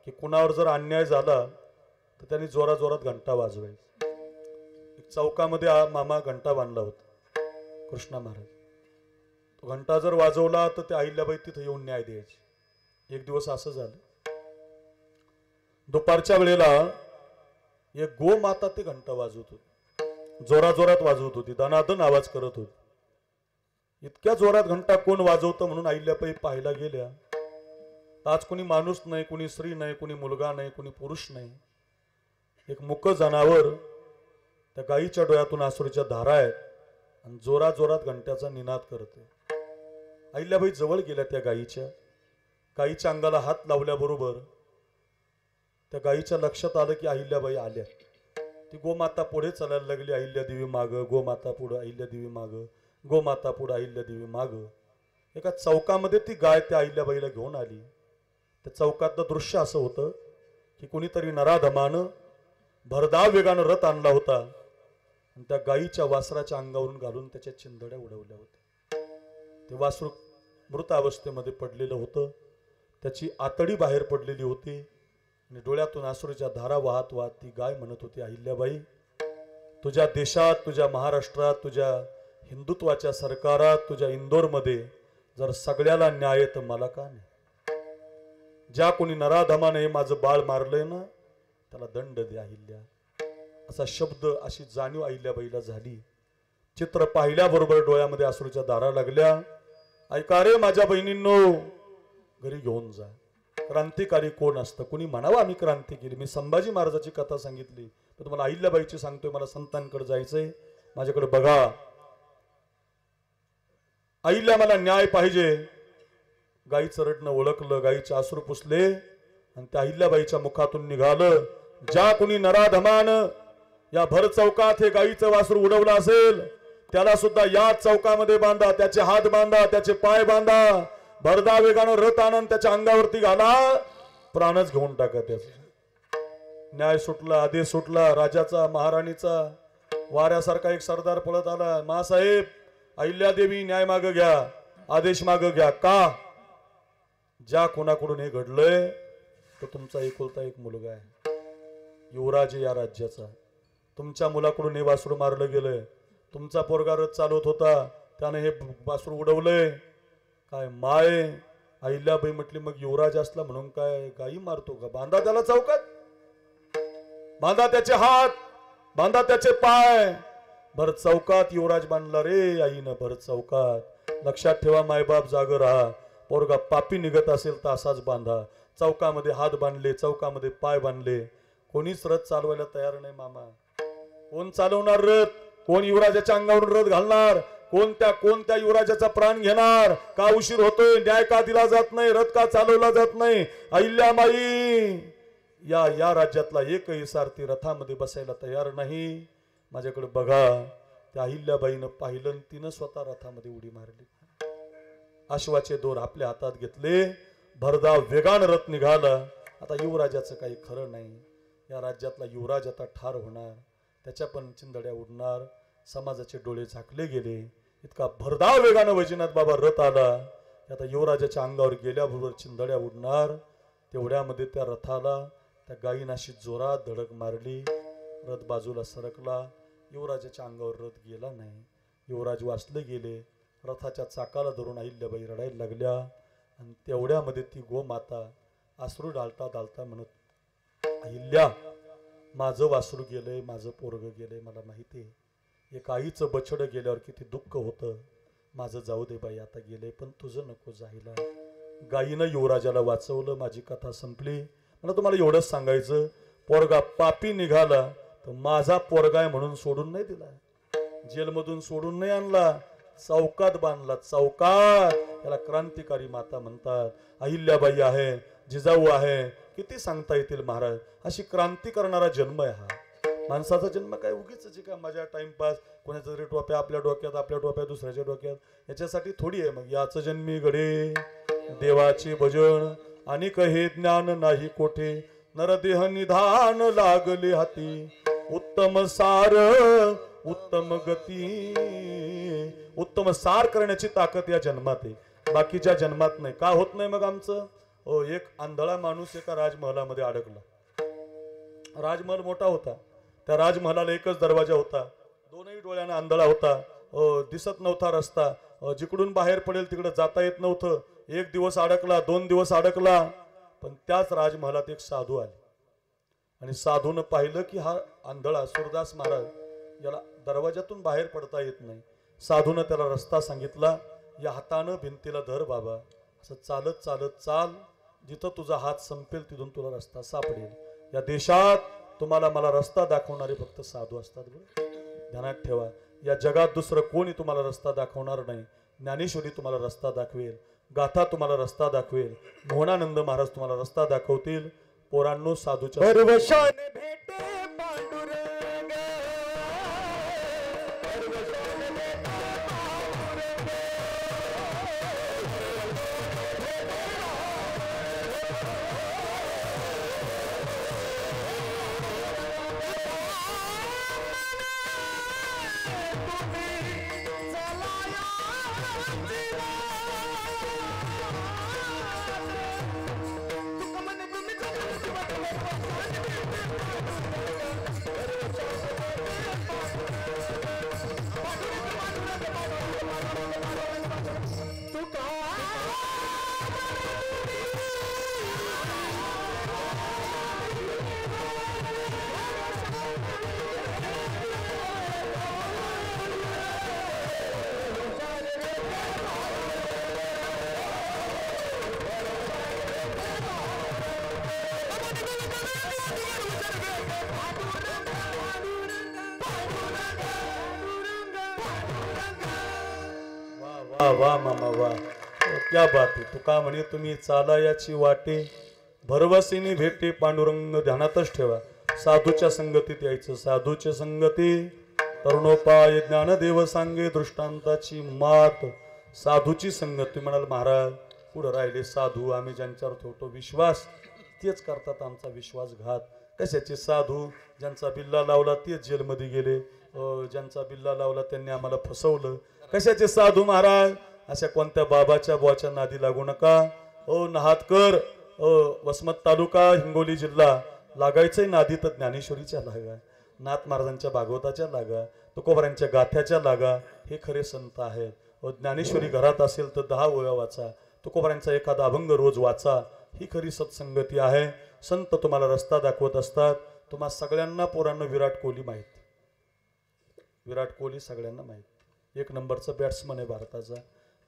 की कुणावर जर अन्याय झाला तर त्यांनी जोरा जोरात घंटा वाजवायचा. चौकामध्ये मामा घंटा बांधला होता, कृष्णा महाराज. तो घंटा जर वाजवला तर ते अहिल्याबाई तिथे येऊन न्याय द्यायचे. एक दिवस असं झालं, दुपारच्या वेळेला एक गोमाता ते घंटा वाजवत होती, जोरा जोरात वाजवत होती, दनादन आवाज करत होती. इतक्या जोरात घंटा कोण वाजवतं म्हणून अहिल्याबाई पाहायला गेल्या. आज कोणी माणूस नाही, कोणी स्त्री नाही, कोणी मुलगा नाही, कोणी पुरुष नाही. एक मुक जनावर त्या गाईच्या डोळ्यातून आसुरीच्या धारा आहेत आणि जोरा जोरात घंट्याचा निनाद करते. अहिल्याबाई जवळ गेल्या त्या गाईच्या अंगाला हात लावल्याबरोबर त्या गाईच्या लक्षात आलं की अहिल्याबाई आल्या. ती गोमाता पुढे चालायला लागली, अहिल्यादेवी माग, गोमाता पुढे, अहिल्यादेवी माग, गोमाता पुढे, अहिल्यादेवी माग. एका चौकामध्ये ती गाय त्या अहिल्याबाईला घेऊन आली. त्या चौकातलं दृश्य असं होतं की कुणीतरी नराधमानं भरधाव वेगानं रथ आणला होता आणि त्या गाईच्या वासराच्या अंगावरून घालून त्याच्या चिंधड्या उडवल्या होत्या. ते वासरू मृत अवस्थेमध्ये पडलेलं होतं, त्याची आतडी बाहेर पडलेली होती आणि डोळ्यातून आसुरीच्या धारा वाहत वाहत ती गाय म्हणत होती, अहिल्याबाई, तुझ्या देशात, तुझ्या महाराष्ट्रात, तुझ्या हिंदुत्वाच्या सरकारात, तुझ्या इंदोरमध्ये जर सगळ्याला न्याय तर मला का नाही? ज्या कोणी नराधमाने माझं बाळ मारलंय ना त्याला दंड द्या अहिल्या. असा शब्द, अशी जाणीव अहिल्याबाईला झाली. चित्र पाहिल्याबरोबर डोळ्यामध्ये अश्रूच्या धारा लागल्या. ऐका रे माझ्या बहिणींनो, घरी घेऊन जा. क्रांतिकारी कोण असतं? कुणी म्हणावं आम्ही क्रांती केली. मी संभाजी महाराजाची कथा सांगितली, तर तुम्हाला अहिल्याबाईची सांगतोय. मला संतांकडे जायचंय, माझ्याकडे बघा. अहिल्या मला न्याय पाहिजे. गाईचं रडणं ओळखलं, गाईचे अश्रू पुसले आणि त्या अहिल्याबाईच्या मुखातून निघालं, ज्या कुणी नराधमान या भर चौकात हे गाईचं वासरू उडवलं असेल त्याला सुद्धा या चौकामध्ये बांधा, त्याचे हात बांधा, त्याचे पाय बांधा, भरदा वेगानं रथ आणून त्याच्या अंगावरती घाला, प्राणच घेऊन टाका त्याचा. न्याय सुटला, आदेश सुटला. राजाचा, महाराणीचा वाऱ्यासारखा एक सरदार पळत आला. मासाहेब, अहिल्यादेवी न्याय माग घ्या, आदेश माग घ्या. का? ज्या कोणाकडून हे घडलंय तो तुमचा एकुलता एक मुलगा आहे, युवराज या राज्याचा. तुमच्या मुलाकडून हे वासरू मारलं गेलंय. तुमचा पोरगा रथ चालवत होता, त्याने हे वासरू उडवलंय. काय माय? अहिल्याबाई म्हटली, मग युवराज असला म्हणून काय गाई मारतो का? बांधा त्याला चौकात, बांधा त्याचे हात, बांधा त्याचे पाय. भर चौकात युवराज बांधला रे आईनं, भर चौकात. लक्षात ठेवा मायबाप, जाग राहा. पोरगा पापी निघत असेल तर असाच बांधा. चौकामध्ये हात बांधले, चौकामध्ये पाय बांधले. कोणीच रथ चालवायला तयार नाही मामा. कोण चालवणार रथ? कोण युवराजाच्या अंगावरून रथ घालणार? कोणत्या युवराजाचा प्राण घेणार? का उशीर होतोय? न्याय का दिला जात नाही? रथ का चालवला जात नाही? अहिल्याबाई या राज्यातला एकही सारथी रथामध्ये बसायला तयार नाही. माझ्याकडे बघा. त्या अहिल्याबाईनं पाहिलं, तिनं स्वतः रथामध्ये उडी मारली. अश्वाचे दोर आपल्या हातात घेतले, भरधाव वेगानं रथ निघाला. आता युवराजाचं काही खरं नाही. या राज्यातला युवराज आता ठार होणार, त्याच्या पण चिंधड्या उडणार. समाजाचे डोळे झाकले गेले. इतका भरधाव वेगानं वैजनाथ बाबा रथ आला. आता युवराजाच्या अंगावर गेल्याबरोबर चिंधड्या उडणार. तेवढ्यामध्ये त्या रथाला त्या गायीनं अशी जोरात धडक मारली. रथ बाजूला सरकला. युवराजाच्या अंगावर रथ गेला नाही. युवराज वाचले गेले. रथाच्या चाकाला धरून अहिल्याबाई रडायला लागल्या. आणि तेवढ्यामध्ये ती गोमाता अश्रू डालता डालता म्हणत, अहिल्या, माझं वासरू गेलंय, माझं पोरग गेलंय, मला माहिती आहे. एक आईचं बछडं गेल्यावर किती दुःख होतं. माझं जाऊ दे बाई, आता गेले, पण तुझं नको जायला. गायीनं युवराजाला वाचवलं. माझी कथा संपली. मला तुम्हाला एवढंच सांगायचं, पोरगा पापी निघाला तर माझा पोरगा आहे म्हणून सोडून नाही दिला. जेलमधून सोडून नाही आणला, चौकात बांधला. चौकात. त्याला क्रांतिकारी माता म्हणतात. अहिल्याबाई आहे, जिजाऊ आहे, किती सांगता येतील महाराज. अशी क्रांती करणारा जन्म आहे हा. माणसाचा जन्म काय उगीच आहे का माझ्या टाइमपास, कोणाचा तरी टोप्या आपल्या डोक्यात, आपल्या टोप्या दुसऱ्याच्या डोक्यात, याच्यासाठी थोडी आहे. मग याच जन्मी घडे देवाचे भजन आणि हे ज्ञान नाही कोठे. नरदेह निधान लागले हाती. उत्तम सार उत्तम गती. उत्तम सार करण्याची ताकद या जन्मात आहे, बाकीच्या जन्मात नाही. का होत नाही मग आमचं? एक आंधळा माणूस एका राजमहलामध्ये अडकला. राजमहल मोठा होता. त्या राजमहलाला एकच दरवाजा होता. दोनही डोळ्याने आंधळा होता. दिसत नव्हता रस्ता. जिकडून बाहेर पडेल तिकडे जाता येत नव्हतं. एक दिवस अडकला, 2 दिवस अडकला. पण त्याच राजमहलात एक साधू आले आणि साधून पाहिलं की हा आंधळा सूरदास महाराज, याला दरवाजातून बाहेर पडता येत नाही. साधून त्याला रस्ता सांगितला. या हातानं भिंतीला धर बाबा, असं चालत चालत चाल, जिथं तुझा हात संपेल तिथून तुला रस्ता सापडेल. या देशात तुम्हाला मला रस्ता दाखवणारे फक्त साधू असतात. ध्यानात ठेवा, या जगात दुसरं कोणी तुम्हाला रस्ता दाखवणार नाही. ज्ञानेश्वरी तुम्हाला रस्ता दाखवेल, गाथा तुम्हाला रस्ता दाखवेल, मोहनानंद महाराज तुम्हाला रस्ता दाखवतील. पोरांनो, साधूच्या वा मामा वा, क्या बात आहे. तुका म्हणे तुम्ही चाला याची वाटे, भरवसीने भेटे पांडुरंग. ध्यानातच ठेवा, साधूच्या संगतीत यायचं. साधूच्या संगती तरुणोपाय ज्ञानदेव सांगे दृष्टांताची मात. साधूची संगती. म्हणाल महाराज पुढे राहिले साधू, आम्ही ज्यांच्यावर ठेवतो विश्वास तेच करतात आमचा विश्वासघात. कशाचे साधू? ज्यांचा बिल्ला लावला तेच जेलमध्ये गेले. ज्यांचा बिल्ला लावला त्यांनी आम्हाला फसवलं. कशाचे साधू महाराज? अशा कोणत्या बाबाच्या बुवाच्या नादी लागू नका. नहातकर, वसमत तालुका, हिंगोली जिल्हा. लागायचंय नादी तर ज्ञानेश्वरीच्या लागा, नाथ महाराजांच्या भागवताच्या लागा, तुकोबारांच्या गाथ्याच्या लागा. हे खरे संत आहेत. ज्ञानेश्वरी घरात असेल तर 10 ओव्या वाचा, तुकोबारांचा एखादा अभंग रोज वाचा. ही खरी सत्संगती आहे. संत तुम्हाला रस्ता दाखवत असतात. तुम्हा सगळ्यांना पोरांना विराट कोहली माहीत. विराट कोहली सगळ्यांना माहीत. 1 नंबरचा बॅट्समन आहे भारताचा.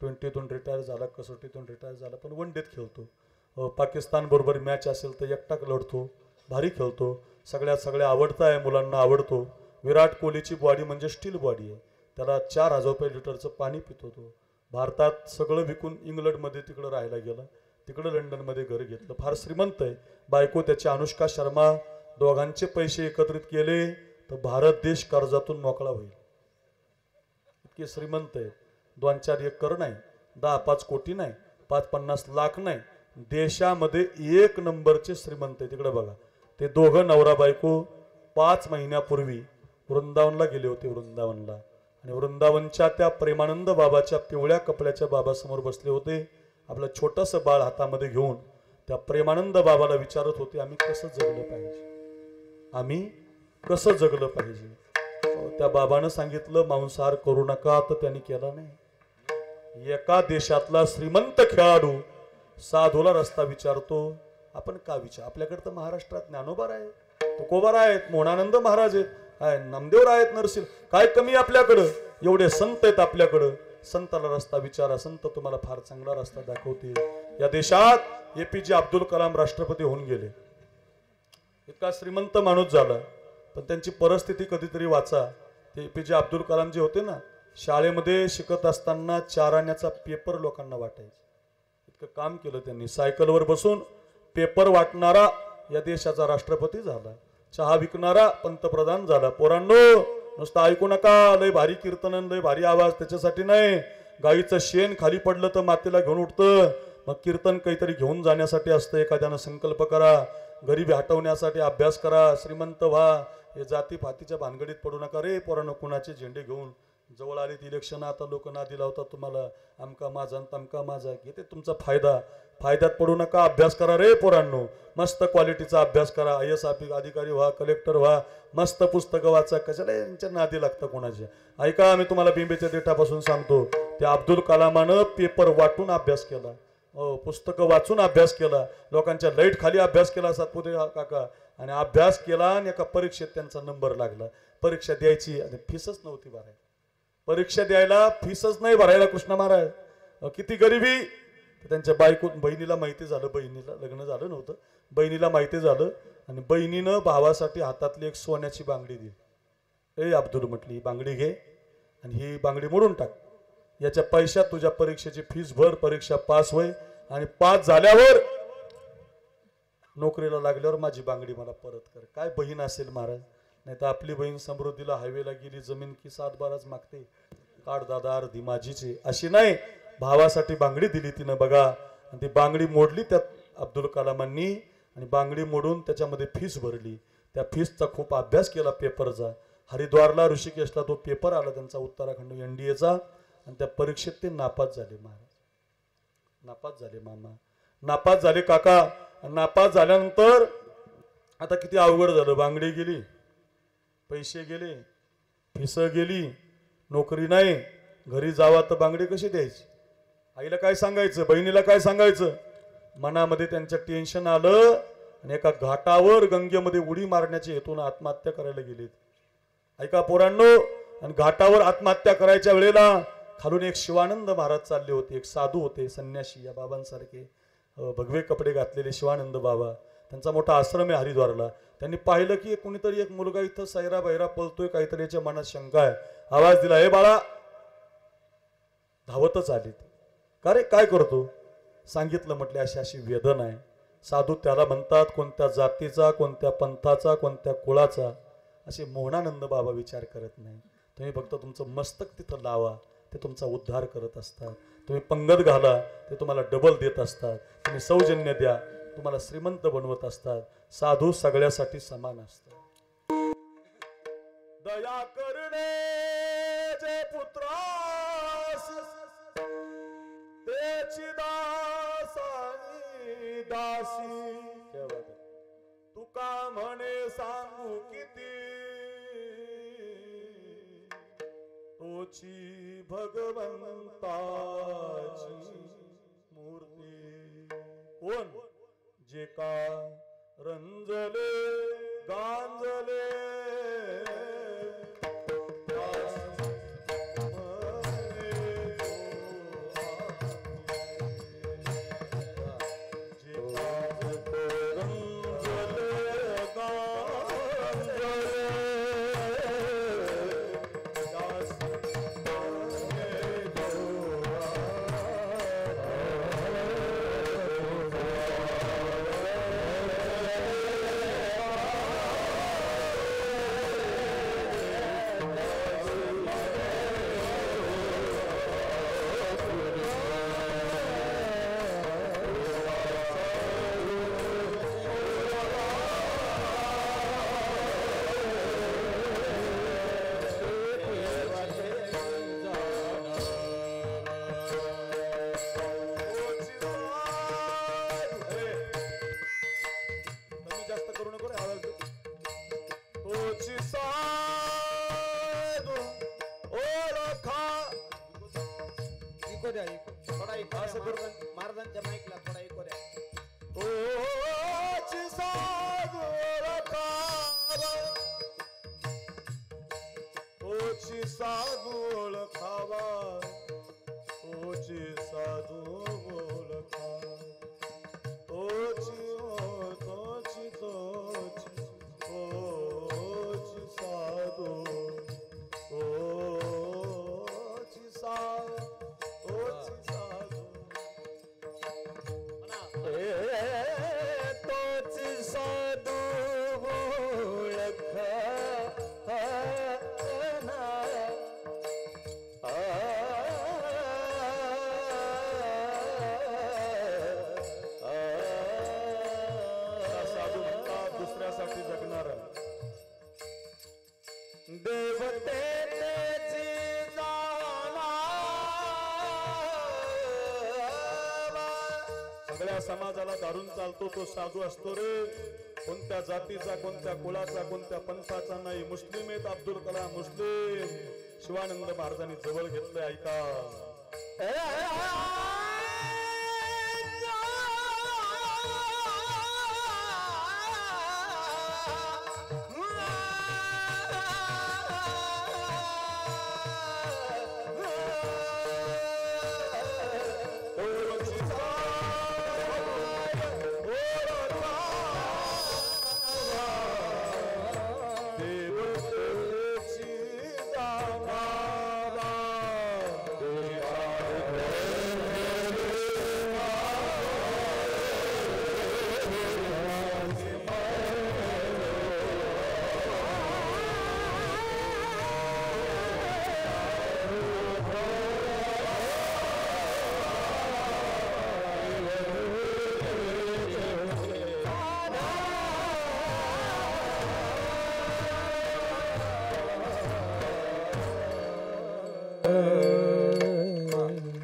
20तून रिटायर झाला, कसोटीतून रिटायर झाला, पण वन डेत खेळतो. पाकिस्तान बरोबर मॅच असेल तर एकटा लढतो, भारी खेळतो. सगळ्या आवडता आहे, मुलांना आवडतो. विराट कोहलीची बॉडी म्हणजे स्टील बॉडी आहे. त्याला 4000 रुपये लिटरचं पाणी पितो तो. भारतात सगळं विकून इंग्लंडमध्ये तिकडं राहायला गेला. तिकडं लंडनमध्ये घर घेतलं. फार श्रीमंत आहे. बायको त्याची अनुष्का शर्मा. दोघांचे पैसे एकत्रित केले तर भारत देश कर्जातून मोकळा होईल. इतके श्रीमंत आहे. 2-4 एकर नाही, 10-5 कोटी नाही, 5-50 लाख नाही, देशामध्ये 1 नंबरचे श्रीमंत आहे. तिकडे बघा, ते दोघं नवरा बायको 5 महिन्यापूर्वी वृंदावनला गेले होते. वृंदावनला आणि वृंदावनच्या त्या प्रेमानंद बाबाच्या पिवळ्या कपड्याच्या बाबासमोर बसले होते. आपलं छोटंसं बाळ हातामध्ये घेऊन त्या प्रेमानंद बाबाला विचारत होते, आम्ही कसं जगलं पाहिजे, आम्ही कसं जगलं पाहिजे. त्या बाबानं सांगितलं, मांसाहार करू नका, तर त्यांनी केला नाही. एका देशातला श्रीमंत खेळाडू साधूला रस्ता विचारतो, आपण का विचार, आपल्याकडे तर महाराष्ट्रात ज्ञानोबा आहेत, तुकोबा आहेत, मोहनानंद महाराज आहेत, नामदेव आहेत, नरसिंह, काय कमी आपल्याकडं, एवढे संत आहेत आपल्याकडं, संताला रस्ता विचारा, संत तुम्हाला फार चांगला रस्ता दाखवतील. या देशात APJ अब्दुल कलाम राष्ट्रपती होऊन गेले. इतका श्रीमंत माणूस झाला, पण त्यांची परिस्थिती कधीतरी वाचा. ते APJ अब्दुल कलाम जे होते ना, शाळेमध्ये शिकत असताना 4 आण्याचा पेपर लोकांना वाटायचे. इतकं काम केलं त्यांनी. सायकलवर बसून पेपर वाटणारा या देशाचा राष्ट्रपती झाला, चहा विकणारा पंतप्रधान झाला. पोरांनो, नुसतं ऐकू नका, लय भारी कीर्तन, लय भारी आवाज, त्याच्यासाठी नाही. गाईचं शेण खाली पडलं तर मातेला घेऊन उठतं. मग कीर्तन काहीतरी घेऊन जाण्यासाठी असतं. एखाद्यानं संकल्प करा, गरिबी हटवण्यासाठी अभ्यास करा, श्रीमंत व्हा. हे जाती फातीच्या भानगडीत पडू नका रे पोरांनो. कुणाचे झेंडे घेऊन जवळ आलीत इलेक्शन, आता लोक नादी लावतात तुम्हाला, आमका माझा तमका माझा, घेते तुमचा फायदा. फायद्यात पडू नका, अभ्यास करा रे पोरांनो. मस्त क्वालिटीचा अभ्यास करा, IAS अधिकारी व्हा, कलेक्टर व्हा, मस्त पुस्तकं वाचा. कशाला यांच्या नादी लागतं कोणाचे. ऐका, मी तुम्हाला बिंबेच्या देठापासून सांगतो, त्या अब्दुल कलामानं पेपर वाटून अभ्यास केला, पुस्तकं वाचून अभ्यास केला, लोकांच्या लाईट खाली अभ्यास केला सातपुते काका, आणि अभ्यास केला, आणि एका परीक्षेत त्यांचा नंबर लागला. परीक्षा द्यायची आणि फीसच नव्हती भरायला. परीक्षा द्यायला फीसच नाही भरायला कृष्ण महाराज. किती गरिबी. त्यांच्या बहिणीला माहिती झालं, बहिणीला लग्न झालं नव्हतं, बहिणीला माहिती झालं, आणि बहिणीनं भावासाठी हातातली एक सोन्याची बांगडी दिली. ए अब्दुल म्हटली, ही बांगडी घे आणि ही बांगडी मोडून टाक, याच्या पैशात तुझ्या परीक्षेची फीस भर, परीक्षा पास होय, आणि पास झाल्यावर नोकरीला लागल्यावर माझी बांगडी मला परत कर. काय बहीण असेल महाराज. नाही तर आपली बहीण समृद्धीला हायवेला गेली, जमीन की 7-12 मागते, काढ दादा अर्धी माझीची, अशी नाही. भावासाठी बांगडी दिली तिनं बघा, आणि ती बांगडी मोडली त्यात अब्दुल कलामांनी, आणि बांगडी मोडून त्याच्यामध्ये फीस भरली. त्या फीसचा खूप अभ्यास केला पेपरचा. हरिद्वारला ऋषिकेशला तो पेपर आला त्यांचा, उत्तराखंड NDAचा, आणि त्या परीक्षेत ते नापास झाले महाराज. नापास झाले मामा, नापास झाले काका. नापास झाल्यानंतर आता किती अवघड झालं. बांगडी गेली, पैसे गेले, फीस गेली, नोकरी नाही, घरी जावा तर बांगडी कशी द्यायची, आईला काय सांगायचं, बहिणीला काय सांगायचं. मनामध्ये त्यांचं टेन्शन आलं, आणि एका घाटावर गंगेमध्ये उडी मारण्याच्या हेतून आत्महत्या करायला गेलेत. ऐका पोरांनो. आणि घाटावर आत्महत्या करायच्या वेळेला खालून एक शिवानंद महाराज चालले होते, एक साधू होते, संन्यासी, या बाबांसारखे भगवे कपडे घातलेले शिवानंद बाबा. त्यांचा मोठा आश्रम आहे हरिद्वारला. त्यांनी पाहिलं की कुणीतरी एक मुलगा इथं सैरा बैरा पळतोय, काहीतरी याच्या मनात शंका आहे. आवाज दिला, हे बाळा. धावतच आले. का रे काय करतो. सांगितलं, म्हटले अशी अशी वेदना आहे. साधू त्याला म्हणतात कोणत्या जातीचा, कोणत्या पंथाचा, कोणत्या कुळाचा. असे मोहनानंद बाबा विचार करत नाही. तुम्ही फक्त तुमचं मस्तक तिथं लावा, ते तुमचा उद्धार करत असतात. तुम्ही पंगत घाला, ते तुम्हाला डबल देत असतात. तुम्ही सौजन्य द्या, तुम्हाला श्रीमंत बनवत असतात. साधू सगळ्यासाठी समान असतात. दया करणे जे पुत्रास, त्याची दासानी दासी. तुका म्हणे सांगू किती, तोची भगवंताची मूर्ती. कोण जे का रंजले गांजले, इको द्या थोडा इको असं करू का? महाराजांच्या माईकला थोडा इको द्या तोची साधू ओळखावा तोची साधू ओळखावा तोची साधू ओळखावा तोची तोची तोची तोची साधू तोची साधू तोची साधू तोची साधू ओळखा साधू म्हणतात दुसऱ्यासाठी जगणार देवतेची सगळ्या समाजाला दारून चालतो तो साधू असतो रे कोणत्या जातीचा कोणत्या कुळाचा कोणत्या पंथाचा नाही मुस्लिम आहेत अब्दुल कलाम मुस्लिम शिवानंद महाराजांनी जवळ घेतलं ऐका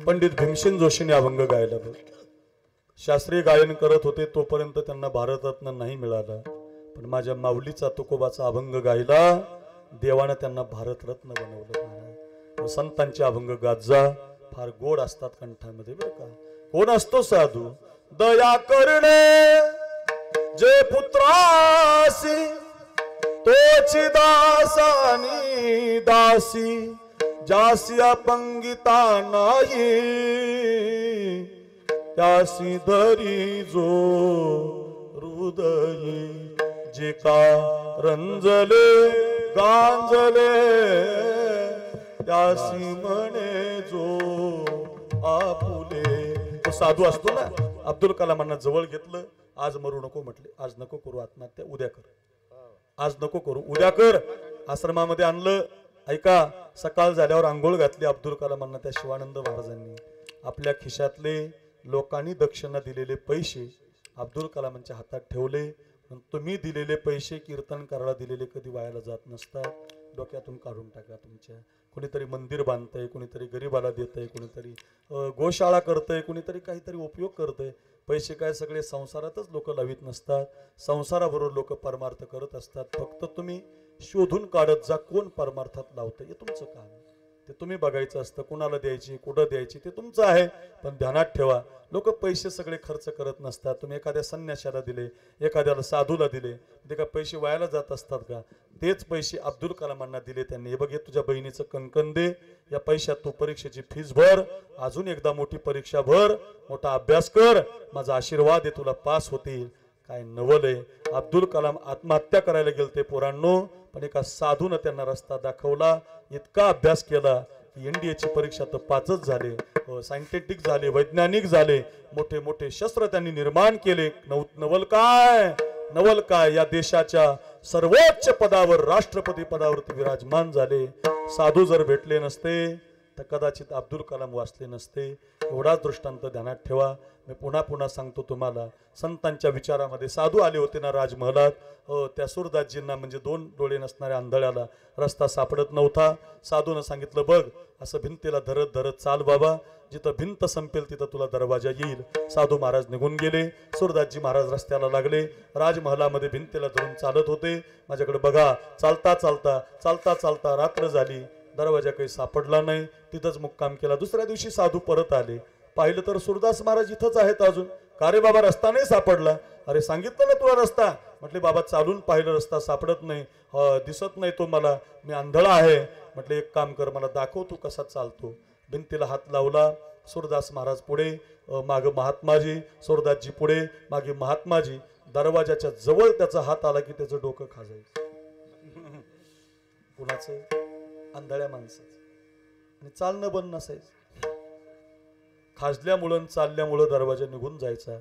पंडित भीमसेन जोशीने अभंग गायला शास्त्रीय गायन करत होते तोपर्यंत त्यांना भारतरत्न नाही मिळाला पण माझ्या माऊलीचा तुकोबाचा अभंग गायला देवाने त्यांना भारतरत्न बनवलं संतांचे अभंग गाजा फार गोड असतात कंठामध्ये बरं का कोण असतो साधू दया करणे जे पुत्रासी तोची दासानी दासी जासी अपंगिता नाही त्यासी धरी जो हृदयी जे का रंजले गांजले त्यासी म्हणे जो आपुले तो साधू असतो ना अब्दुल कलामांना जवळ घेतलं आज मरू नको म्हटले आज नको करू आत्महत्या उद्या कर आज नको करू उद्या कर आश्रमामध्ये आणलं ऐका सकाळ झाल्यावर आंघोळ घातली अब्दुल कलामांना त्या शिवानंद महाराजांनी आपल्या खिशातले लोकांनी दक्षिणा दिलेले पैसे अब्दुल कलामांच्या हातात ठेवले तुम्ही दिलेले पैसे कीर्तन करायला दिलेले कधी वायाला जात नसतात डोक्यातून काढून टाका तुमच्या कोणीतरी मंदिर बांधतंय कोणीतरी गरीबाला देतंय कोणीतरी गोशाळा करतंय कोणीतरी काहीतरी उपयोग करतंय पैसे काय सगळे संसारातच लोक लावित नसतात संसाराबरोबर लोक परमार्थ करत असतात फक्त तुम्ही शोधून काढत जा कोण परमार्थात लावतं हे तुमचं काम ते तुम्ही बघायचं असतं कुणाला द्यायची कुठं द्यायची ते तुमचं आहे पण ध्यानात ठेवा लोक पैसे सगळे खर्च करत नसतात तुम्ही एखाद्या संन्याशाला दिले एखाद्याला साधूला दिले ते का पैसे वायाला जात असतात का तेच पैसे अब्दुल कलामांना दिले त्यांनी हे बघ हे तुझ्या बहिणीचं कंकण दे या पैशात तू परीक्षेची फीस भर अजून एकदा मोठी परीक्षा भर मोठा अभ्यास कर माझा आशीर्वाद आहे तुला पास होतील काय नवल आहे अब्दुल कलाम आत्महत्या करायला गेलते पोरांनो पण एका साधून त्यांना रस्ता दाखवला इतका अभ्यास केला की एनडीएची परीक्षा तर पाचच झाले सायंटिफिक झाले वैज्ञानिक झाले मोठे मोठे शस्त्र त्यांनी निर्माण केले नवल काय या देशाच्या सर्वोच्च पदावर राष्ट्रपती पदावरती विराजमान झाले साधू जर भेटले नसते तर कदाचित अब्दुल कलाम वाचले नसते एवढाच दृष्टांत ध्यानात ठेवा मी पुन्हा पुन्हा सांगतो तुम्हाला संतांच्या विचारामध्ये साधू आले होते ना राजमहलात त्या सुरदासजींना म्हणजे दोन डोळे नसणाऱ्या आंधळ्याला रस्ता सापडत नव्हता साधूनं सांगितलं बघ असं भिंतीला धरत धरत चाल बाबा जिथं भिंत संपेल तिथं तुला दरवाजा येईल साधू महाराज निघून गेले सुरदासजी महाराज रस्त्याला लागले राजमहलामध्ये भिंतीला धरून चालत होते माझ्याकडे बघा चालता चालता चालता चालता रात्र झाली दरवाजा काही सापडला नाही, तिथंच मुक्काम केला. दुसऱ्या दिवशी साधू परत आले, पाहिलं तर सूरदास महाराज इथंच आहेत अजून. का रे बाबा, रस्ता नाही सापडला? अरे सांगितलं ना तुला रस्ता. म्हटले बाबा चालून पाहिलं, रस्ता सापडत नाही, दिसत नाही तो मला, मी आंधळा आहे. म्हटले एक काम कर, मला दाखव तू कसा चालतो. भिंतीला हात लावला. सूरदास महाराज पुढे, मागे महात्माजी, सूरदासजी पुढे, मागे महात्माजी. दरवाजाच्या जवळ त्याचा हात आला की त्याचं डोकं खाजायचं. कुणाचं? आंधळ्या माणसाचं. आणि चालणं बंद नसायचं. खाजल्यामुळं चालल्यामुळं दरवाजा निघून जायचा.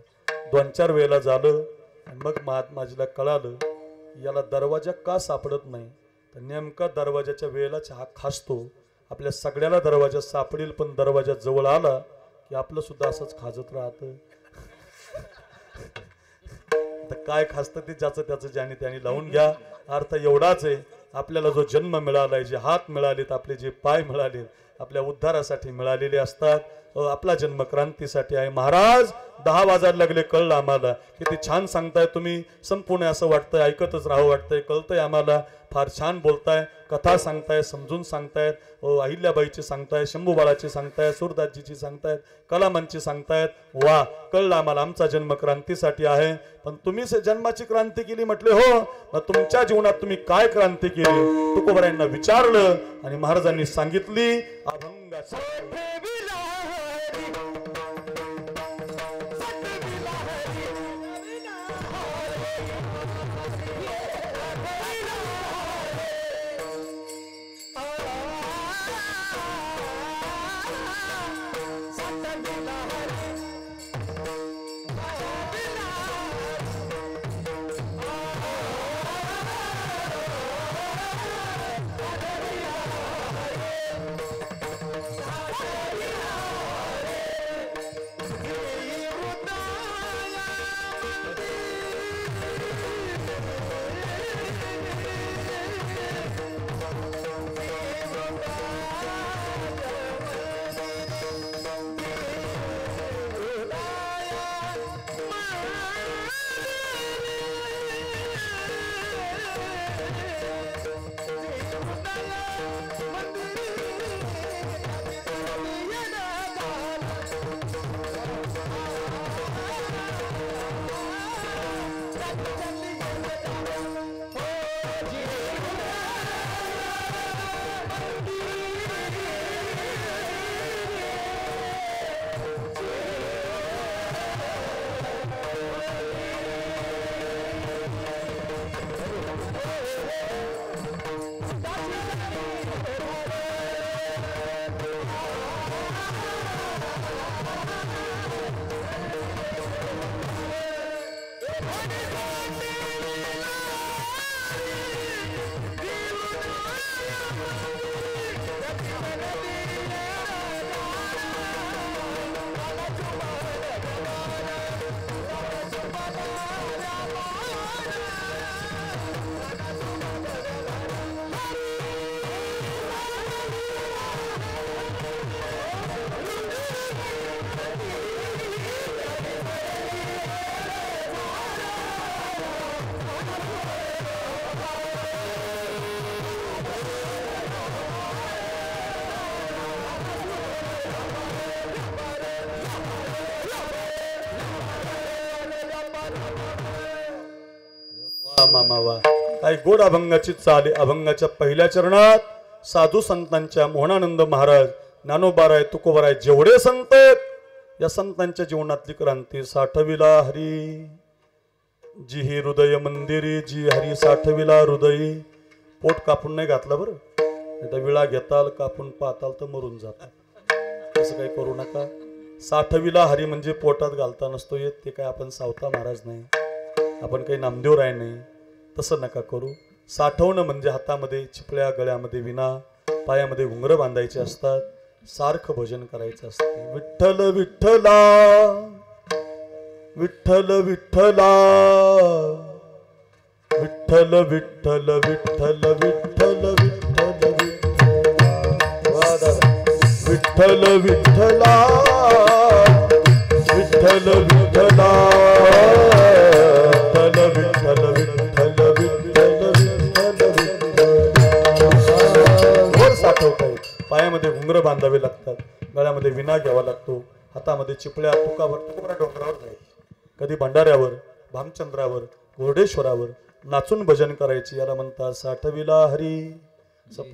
2-4 वेळेला झालं आणि मग महात्माजीला कळालं याला दरवाजा का सापडत नाही. तर नेमका दरवाजाच्या वेळेला हा खासतो. आपल्या सगळ्याला दरवाजा सापडेल, पण दरवाजा जवळ आला की आपलं सुद्धा असंच खाजत राहतं. काय खासतं ते ज्याचं त्याचं ज्याने त्याने लावून घ्या. अर्थ एवढाच आहे, आपल्याला जो जन्म मिळालाय, जे हात मिळालेत, आपले जे पाय मिळाले, आपल्या उद्धारासाठी मिळालेले असतात. आपला जन्म क्रांतीसाठी आहे. महाराज 10 वाजायला लागले, कळलं आम्हाला. किती छान सांगताय तुम्ही, संपूर्ण असं वाटतंय ऐकतच राहावं वाटतंय. कळतंय आम्हाला, फार छान बोलताय, कथा सांगताय, समजून सांगतायत. अहिल्याबाईची सांगताय, शंभूबाळाची सांगताय, सूरदासजीची सांगतायत, कलामांची सांगतायत. वा, कळलं आम्हाला, आमचा जन्म क्रांतीसाठी आहे. पण तुम्ही जन्माची क्रांती केली. म्हटले हो, मग तुमच्या जीवनात तुम्ही काय क्रांती केली? तुकोबारायांना विचारलं आणि महाराजांनी सांगितली अभंगाची. मामा वा, काही गोड अभंगाची चाल. अभंगाच्या पहिल्या चरणात साधू संतांच्या मोहनानंद महाराज, ज्ञानोबाराय, तुकोबाराय, जेवढे संत या संतांच्या जीवनातली क्रांती साठविला हरी. जी ही हृदय मंदिरी, जी हरी साठविला हृदयी. पोट कापून नाही घातलं बरं, नाही तर विळा घेताल कापून पाताल तर मरून जातात. असं काही करू नका. साठविला हरी म्हणजे पोटात घालता नसतो येत. ते काय आपण सावता महाराज नाही, आपण काही नामदेव राय नाही, तसं नका करू. साठवणं म्हणजे हातामध्ये चिपळ्या, गळ्यामध्ये विना, पायामध्ये घुंगरं बांधायचे असतात, सारखं भजन करायचं असतं. विठ्ठल विठ्ठला, विठ्ठल विठ्ठला, विठ्ठल विठ्ठल, विठ्ठल विठ्ठल, विठ्ठल विठ्ठल, विठ्ठला, विठ्ठल विठ्ठला, विठ्ठल विठ्ठल, विठ्ठल विठ्ठल, विठ्ठल विठ्ठल. साठवता कानामध्ये घुंगर बांधावे लागतात, गळ्यामध्ये विना घ्यावा लागतो, हातामध्ये चिपळ्या, तुकोबरा डोंगरावर जायची, कधी भंडाऱ्यावर, भामचंद्रावर, घोरडेश्वरावर नाचून भजन करायची. याला म्हणतात साठविला हरी.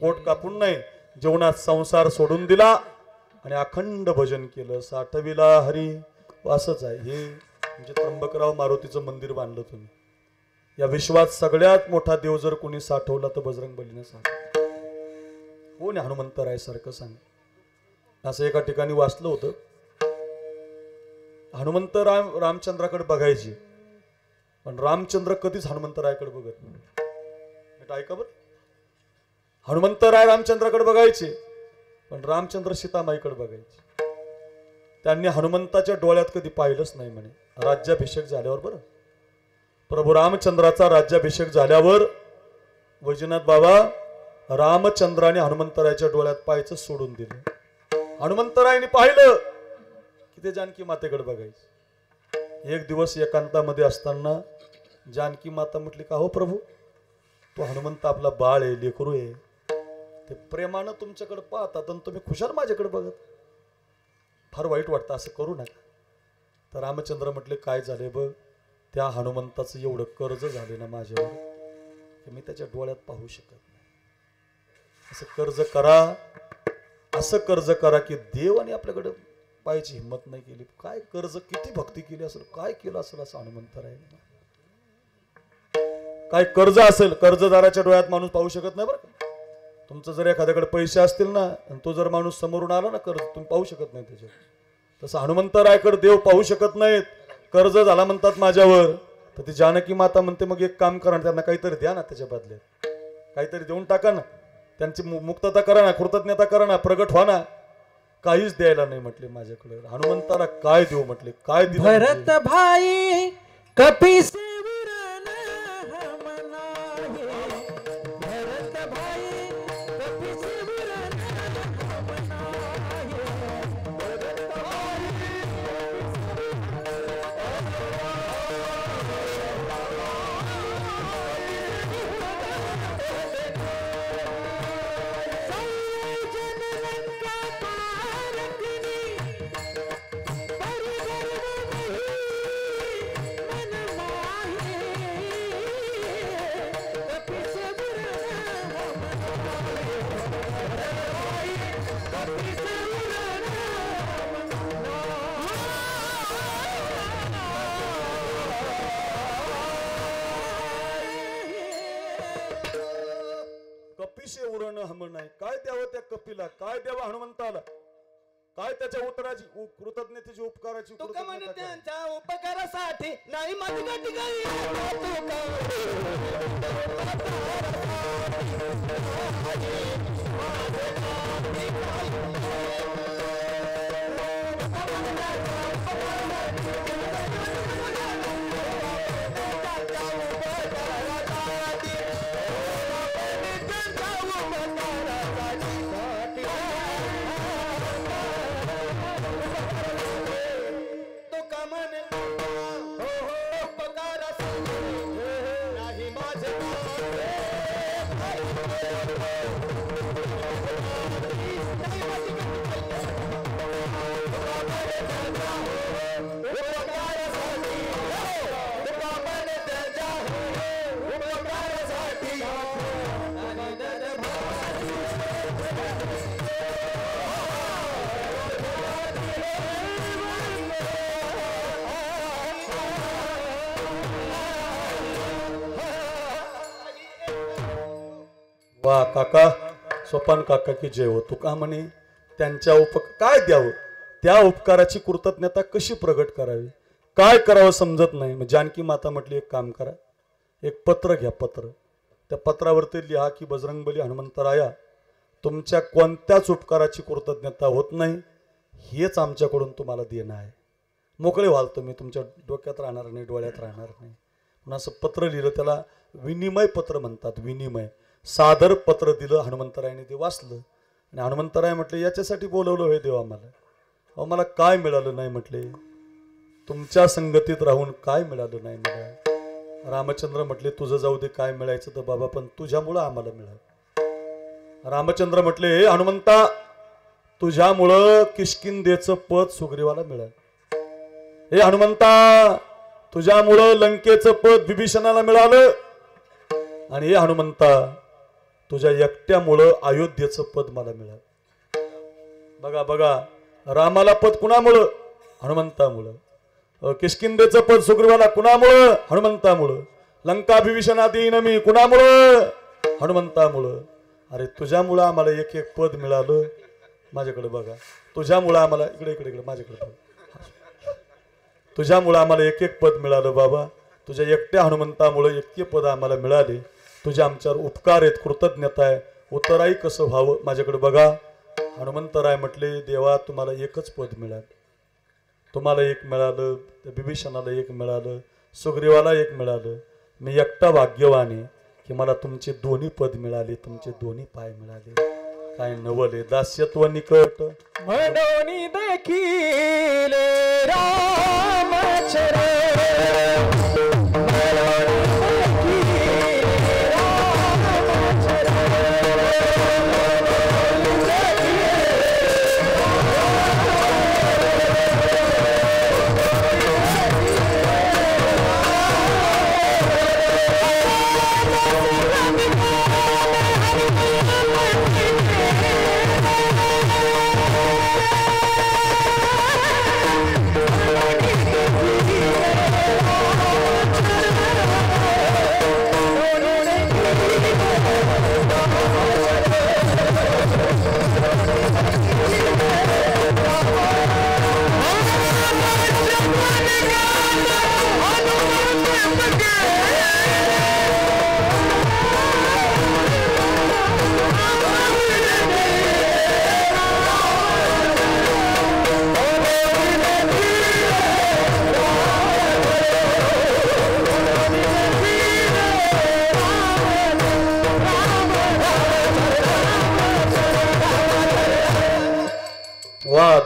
पोट कापून नाही, जेवणात संसार सोडून दिला आणि अखंड भजन केलं. साठविला हरी. असंच आहे हे. म्हणजे त्र्यंबकराव मारुतीचं मंदिर बांधलं तुम्ही. या विश्वात सगळ्यात मोठा देव जर कोणी साठवला तर बजरंग बलीने सांग. कोण हनुमंतराय सारखं सांग. असं एका ठिकाणी वाचलं होतं. रामचंद्राकडे बघायचे, पण रामचंद्र कधीच हनुमंतरायाकडे बघत नाही. ऐका बरं, हनुमंतराय रामचंद्राकडे बघायचे, पण रामचंद्र सीतामाईकडे बघायचे. त्यांनी हनुमंताच्या डोळ्यात कधी पाहिलंच नाही म्हणे. राज्याभिषेक झाल्यावर बरं, प्रभू रामचंद्राचा राज्याभिषेक झाल्यावर वैजनाथ बाबा रामचंद्राने हनुमंतरायाच्या डोळ्यात पाहायचं सोडून दिलं. हनुमंतरायने पाहिलं की ते जानकी मातेकडे बघायचे. एक दिवस एकांतामध्ये असताना जानकी माता म्हटली, का हो प्रभू, तो हनुमंत आपला बाळ आहे, लेकरू आहे, ते प्रेमानं तुमच्याकडे पाहतात आणि तुम्ही खुशाल माझ्याकडे बघत. फार वाईट वाटतं, असं करू नका. तर रामचंद्र म्हटले, काय झाले बघ, त्या हनुमंताचं एवढं कर्ज झाले ना माझ्यावर की मी त्याच्या डोळ्यात पाहू शकत नाही. असं कर्ज करा, असं कर्ज करा की देवाने आपल्याकडे पाहायची हिंमत नाही केली. काय कर्ज, किती भक्ती केली असेल, काय केलं असेल असं हनुमंतरायाने. काय कर्ज असेल, कर्जदाराच्या डोळ्यात माणूस पाहू शकत नाही बरं का. तुमचं जर एखाद्याकडे पैसे असतील ना आणि तो जर माणूस समोरून आला ना कर्ज, तुम्ही पाहू शकत नाही त्याच्यावर. तसं हनुमंतरायाकडे देव पाहू शकत नाहीत. कर्ज झाला म्हणतात माझ्यावर, तर ती जानकी माता म्हणते मग एक काम करा, त्यांना काहीतरी द्या ना, त्याच्या बदल्यात काहीतरी देऊन टाका ना, त्यांची मुक्तता करा ना, कृतज्ञता करा ना, प्रगट व्हा ना. काहीच द्यायला नाही म्हटले माझ्याकडे. हनुमंताला काय देऊ म्हटले, काय दिलं भरत भाई कपीस उरण हम नाही. काय द्यावं त्या कपीला, काय द्यावं हनुमंताला, काय त्याच्या उत्तराची कृतज्ञतेची उपकाराची. तुका म्हणे त्यांच्या उपकारासाठी नाही माझी वा काका, सोपान काका की जय हो. तुका म्हणे त्यांच्या काय द्यावं, त्या उपकाराची कृतज्ञता कशी प्रगट करावी, काय करावं समजत नाही. मग जानकी माता म्हटली, एक काम करा, एक पत्र घ्या, पत्र. त्या पत्रावरती लिहा की बजरंगबली हनुमंतराया, तुमच्या कोणत्याच उपकाराची कृतज्ञता होत नाही, हेच आमच्याकडून तुम्हाला देणं आहे. मोकळे व्हाल तुम्ही, तुमच्या डोक्यात राहणार नाही, डोळ्यात राहणार नाही. म्हणून असं पत्र लिहिलं, त्याला विनिमय पत्र म्हणतात. विनिमय सादर पत्र दिलं हनुमंतरायाने, ते वाचलं आणि हनुमंतराय म्हटले, याच्यासाठी बोलवलं होय देव आम्हाला. अहो मला काय मिळालं नाही म्हटले, तुमच्या संगतीत राहून काय मिळालं नाही मला. रामचंद्र म्हटले, तुझं जाऊ दे, काय मिळायचं तर बाबा, पण तुझ्यामुळं आम्हाला मिळालं. रामचंद्र म्हटले, हे हनुमंता, तुझ्यामुळं किष्किंधेचं पद सुग्रीवाला मिळालं. हे हनुमंता, तुझ्यामुळं लंकेचं पद विभीषणाला मिळालं. आणि हे हनुमंता, तुझ्या एकट्यामुळं अयोध्येचं पद मला मिळालं. बघा बघा, रामाला पद कुणामुळं? हनुमंतामुळं. किष्किंधेचं पद सुग्रीवाला कुणामुळं? हनुमंतामुळं. लंका विभीषणात येईन मी कुणामुळं? हनुमंतामुळं. अरे तुझ्यामुळं आम्हाला एक एक पद मिळालं. माझ्याकडे बघा, तुझ्यामुळं आम्हाला इकडे इकडे इकडे माझ्याकडे बघा, तुझ्यामुळं आम्हाला एक एक पद मिळालं बाबा. तुझ्या एकट्या हनुमंतामुळं एक एक पद आम्हाला मिळाले. तुझ्या आमच्यावर उपकार आहेत, कृतज्ञता आहे. उत्तराई कसं व्हावं? माझ्याकडे बघा. हनुमंतराय म्हटले, देवा तुम्हाला एकच पद मिळालं. तुम्हाला एक मिळालं, विभीषणाला एक मिळालं, सुग्रीवाला एक मिळालं. मी एकटा भाग्यवान आहे की मला तुमचे दोन्ही पद मिळाले, तुमचे दोन्ही पाय मिळाले. काय नवले दास्यत्व निकट म्हणून देखील रामचरण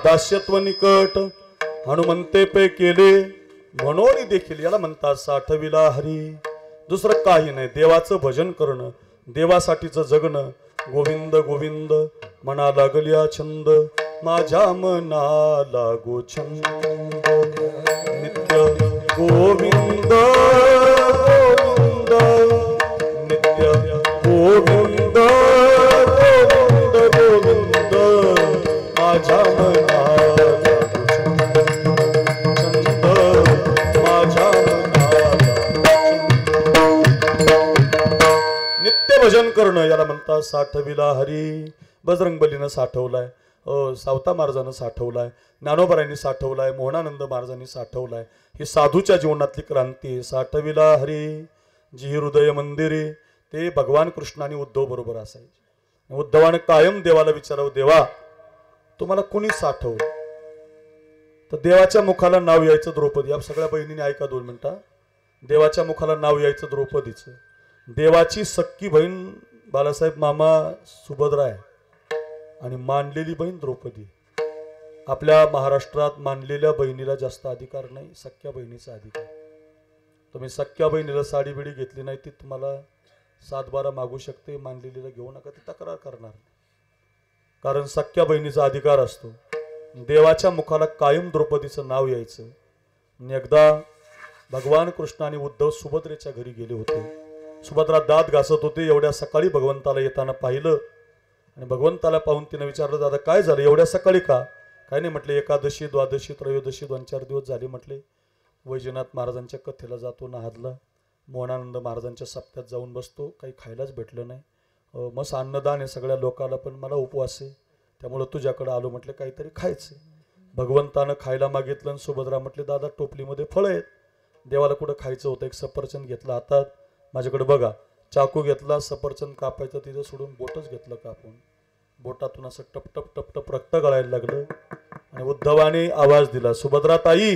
दास्यत्व निकट हनुमंते पे केले म्हणून देखील याला म्हणतात साठविला हरी. दुसरं काही नाही, देवाचं भजन करणं, देवासाठीचं जगणं. गोविंद गोविंद मना लागल्या छंद, माझ्या मना लागो छंद. नित्य गोविंद गोविंद नित्य गोविंद गोविंद गोविंद माझ्या मना भजन करणं याला म्हणतात साठविला हरी. बजरंगबलीनं साठवलाय, सावता महाराजानं साठवलाय, ज्ञानोबरायांनी साठवलाय, मोहनानंद महाराजांनी साठवलाय. ही साधूच्या जीवनातली क्रांती. साठविला हरी जी हृदय मंदिरे, ते भगवान कृष्ण आणि उद्धव बरोबर असायचे. उद्धवाने कायम देवाला विचारावं, देवा तुम्हाला कुणी साठवलं? तर देवाच्या मुखाला नाव यायचं द्रौपदी. या सगळ्या बहिणीने ऐका 2 मिनिटं. देवाच्या मुखाला नाव यायचं द्रौपदीचं. देवाची सक्की बहीण बालासाहेब मामा सुभद्रा आहे आणि मानलेली बहीण द्रौपदी. आपल्या महाराष्ट्रात मानलेल्या बहिणीला जास्त अधिकार नाही, सख्या बहिणीचा अधिकार. तुम्ही सख्या बहिणीला साडी बिडी घेतली नाही ती तुम्हाला 7-12 मागू शकते, मानलेलीला घेऊ नका, ती तक्रार करणार. कारण सख्या बहिणीचा अधिकार असतो. देवाच्या मुखाला कायम द्रौपदीचं नाव यायचं. एकदा भगवान कृष्ण आणि उद्धव सुभद्रेच्या घरी गेले होते. सुभद्रा दात घासत होते. एवढ्या सकाळी भगवंताला येताना पाहिलं आणि भगवंताला पाहून तिने विचारलं, दादा काय झालं एवढ्या सकाळी का? काय नाही म्हटले, एकादशी द्वादशी त्रयोदशी 2-4 दिवस झाले म्हटले. वैजनाथ महाराजांच्या कथेला जातो नाहदला, मोहनानंद महाराजांच्या सप्त्यात जाऊन बसतो, काही खायलाच भेटलं नाही. मस्त अन्नदान आहे सगळ्या लोकाला, पण मला उपवास आहे, त्यामुळं तुझ्याकडे आलो म्हटले काहीतरी खायचं. भगवंतानं खायला मागितलं आणि सुभद्रा म्हटले, दादा टोपलीमध्ये फळं आहेत, देवाला कुठं खायचं होतं. एक सफरचंद घेतलं हातात, माझ्याकडे बघा, चाकू घेतला, सफरचंद कापायचं तिथं सोडून बोटच घेतलं कापून. बोटातून असं टप टप टप टप रक्त गळायला लागलं आणि उद्धवाने आवाज दिला, सुभद्रा ताई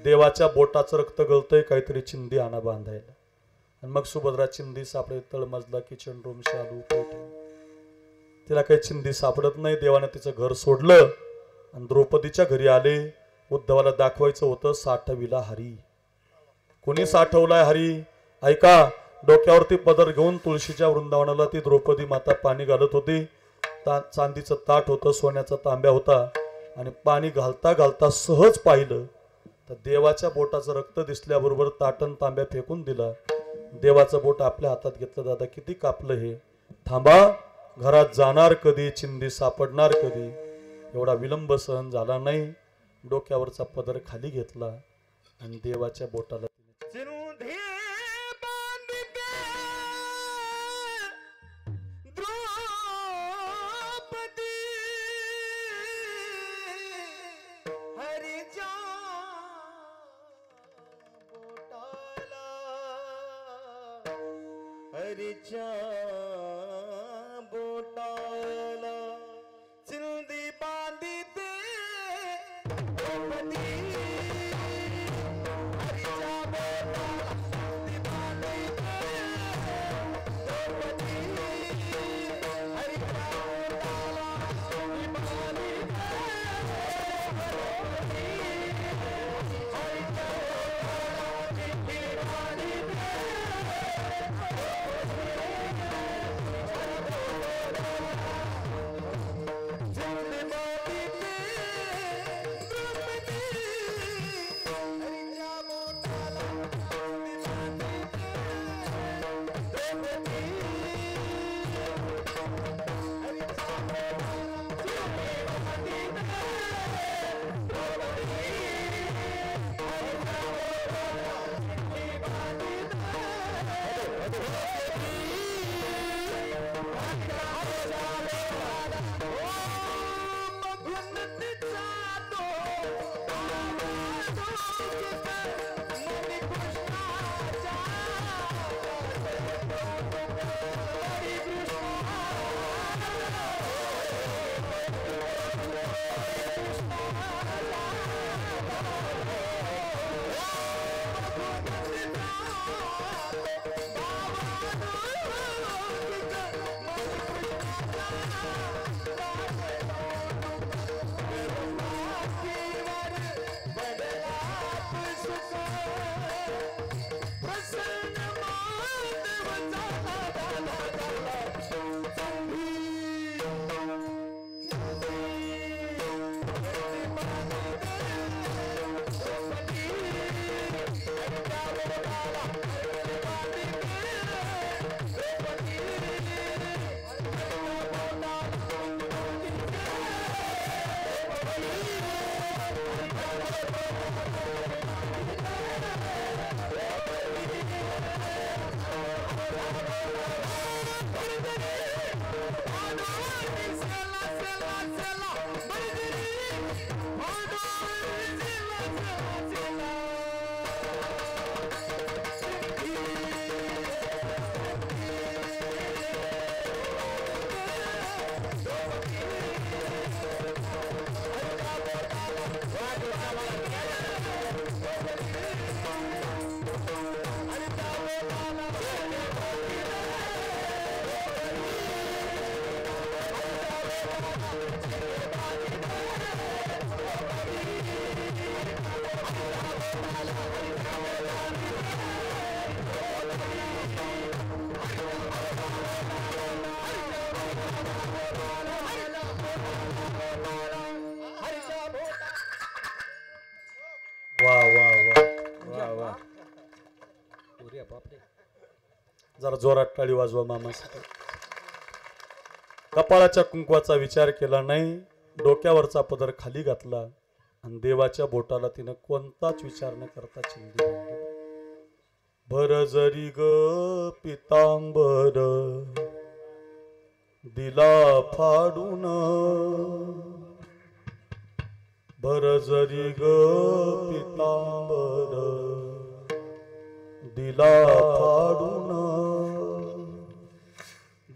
देवाच्या बोटाचं रक्त गळतंय, काहीतरी चिंदी आणा बांधायला. आणि मग सुभद्रा चिंदी सापडे, तळमजला किचन रूम शालू पेटी, तिला काही चिंदी सापडत नाही. देवाने तिचं घर सोडलं आणि द्रौपदीच्या घरी आले. उद्धवाला दाखवायचं होतं साठविला हरी. कोणी साठवलाय हरी? ऐका, डोक्यावरती पदर घेऊन तुळशीच्या वृंदावनाला ती द्रौपदी माता पाणी घालत होती. चांदीचं ताट होतं, सोन्याचा तांब्या होता आणि पाणी घालता घालता सहज पाहिलं तर देवाच्या बोटाचं रक्त दिसल्याबरोबर ताटण तांब्या फेकून दिला. देवाचं बोट आपल्या हातात घेतलं. दादा किती कापलं हे, थांबा, घरात जाणार कधी, चिंधी सापडणार कधी. एवढा विलंब सहन झाला नाही. डोक्यावरचा पदर खाली घेतला आणि देवाच्या बोटाला चिरुंधे बांधिते द्रौपदी हरीच्या बोटाला, हरीच्या बोटाला चिरुंधी बांधिते द्रौपदी. वा वा वा वा वा. जरा जोरात टाळी वाजवा मामासाठी. कपाळाच्या कुंकवाचा विचार केला नाही, डोक्यावरचा पदर खाली घातला आणि देवाच्या बोटाला तिनं कोणताच विचार न करता चिंदी बांधली. भर जरी ग पितांबर दिला फाडून, भर जरी ग पितांबर दिला फाडून,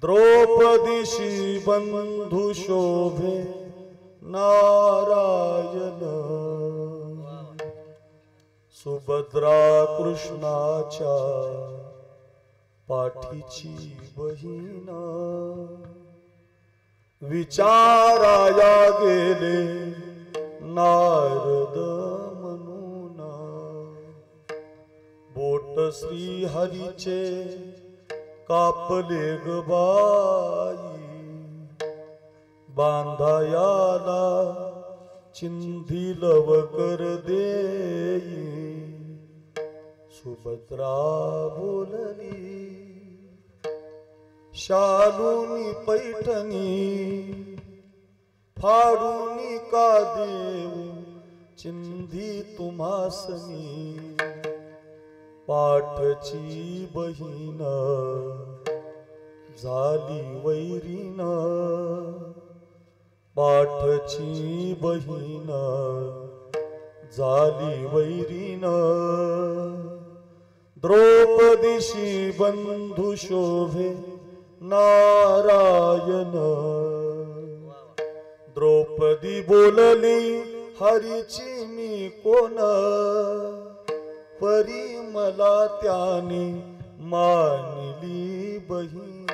द्रौपदीशी बंधू शोभे नारायण, सुभद्रा कृष्णाच्या पाठीची बहीण, विचाराया गेले नारद म्हणून, बोट श्री हरीचे कापले ग बाई, बांधायाला चिंधी लवकर देई सुभद्रा बोलली शालूनी पैठणी फाडूनी का देऊ चिंधी तुम्हासनी पाठची बहीण झाली वैरीण पाठची बहीण झाली वैरीण द्रौपदीशी बंधू शोभे नारायण द्रौपदी बोलली हरीची मी कोण परी मला त्याने मानली बहीण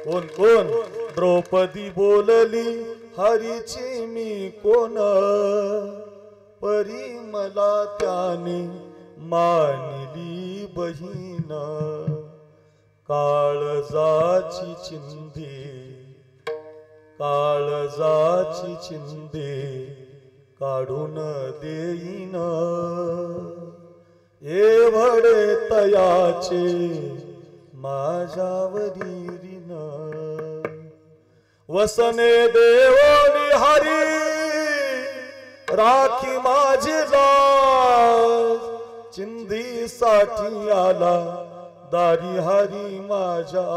कोण कोण द्रौपदी बोलली हरीची मी कोण परी मला त्याने मानली बहीण काळजाची चिंधी काळजाची चिंधी काढून देईन एवढे तयाचे माझ्यावरी ऋण वसने देवोनी हरी राखी माझी लाज चिंधी साठी आला दारी हरी माझ्या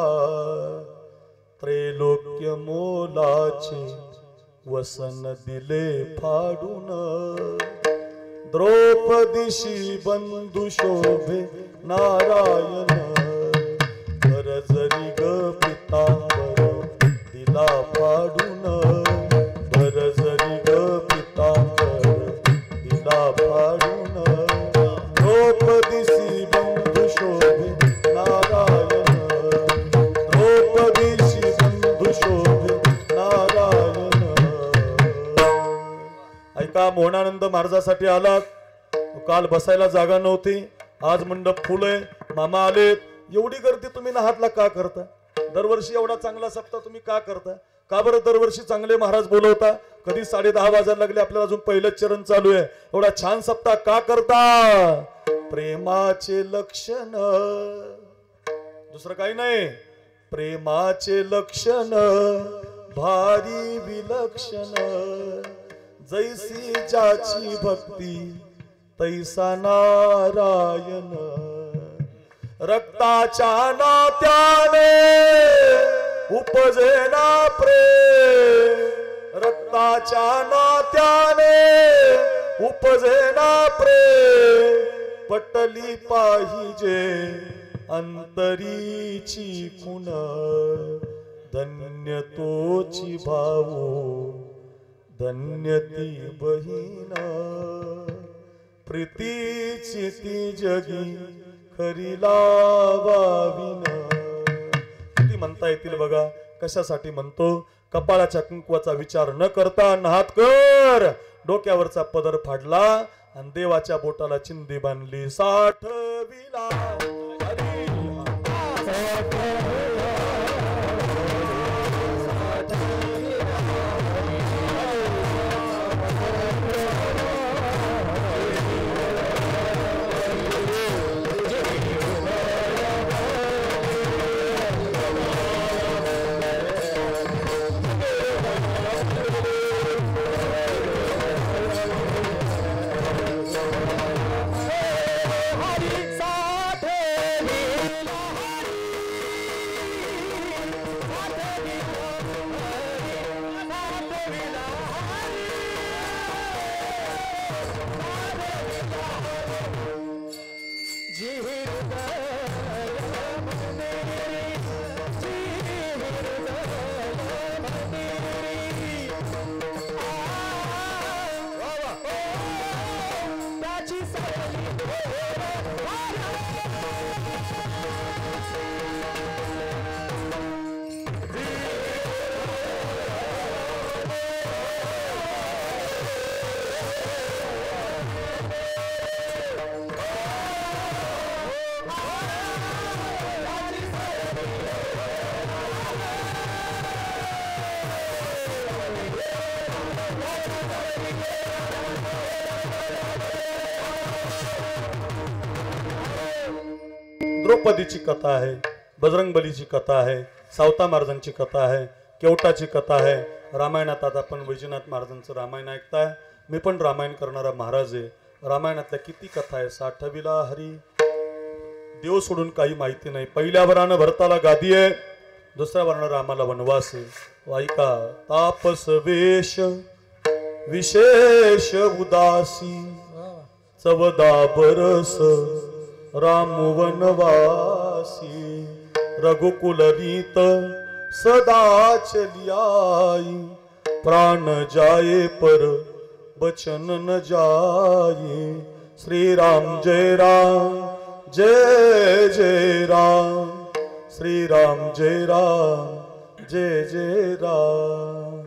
त्रैलोक्य मोलाचे वसन दिले फाडून द्रौपदीशी बंधू शोभे नारायण भरजरी ग पितांबर दिला फाडून भरजरी ग पितांबर दिला फाडून द्रौपदीशी बंधू शोभे नारायण द्रौपदीशी बंधू शोभे नारायण ऐका मोहनानंद महाराजासाठी आलात काल बसायला जागा नव्हती आज मंडप फुल आहे मामा आलेत एवढी गर्दी तुम्ही नाहातला का करता दरवर्षी एवढा चांगला सप्ताह तुम्ही का करता का बरं दरवर्षी चांगले महाराज बोलवता कधी 10:30 वाजायला लागले आपल्याला अजून पहिलेच चरण चालू आहे एवढा छान सप्ताह का करता प्रेमाचे लक्षण दुसरं काही नाही प्रेमाचे लक्षण भारी विलक्षण जैसी ज्याची भक्ती तैसा नारायण रक्ताच्या नात्याने उपजेना प्रेम रक्ताच्या नात्याने उपजेना प्रेम पटली पाहिजे अंतरीची खुण धन्य तोची भाऊ धन्य ती बहीण प्रीतीची ती जगी खरी लावाविन किती म्हणता येतील बघा कशासाठी म्हणतो कपाळाच्या कुंकवाचा विचार न करता नाहात कर डोक्यावरचा पदर फाडला आणि देवाच्या बोटाला चिंदी बांधली साठविला द्रौपदीची कथा आहे, बजरंगबलीची कथा आहे, सावता महाराजांची कथा आहे, केवटाची कथा आहे. रामायणात आता आपण वैजनाथ महाराजांचं रामायण ऐकताय. मी पण रामायण करणारा महाराज आहे. रामायणातल्या किती कथा आहे. 60वीला हरी, देव सोडून काही माहिती नाही. पहिल्या वरानं भरताला गादी आहे, दुसऱ्या वरानं रामाला वनवास आहे. ऐका, तापस वेश विशेष उदासी, 14 बरस राम वनवासी, रघुकुल रीत सदा चलियाई, प्राण जाए पर बचन न जाए. श्री राम जय राम जय जय राम, श्री राम जय राम जय जय राम.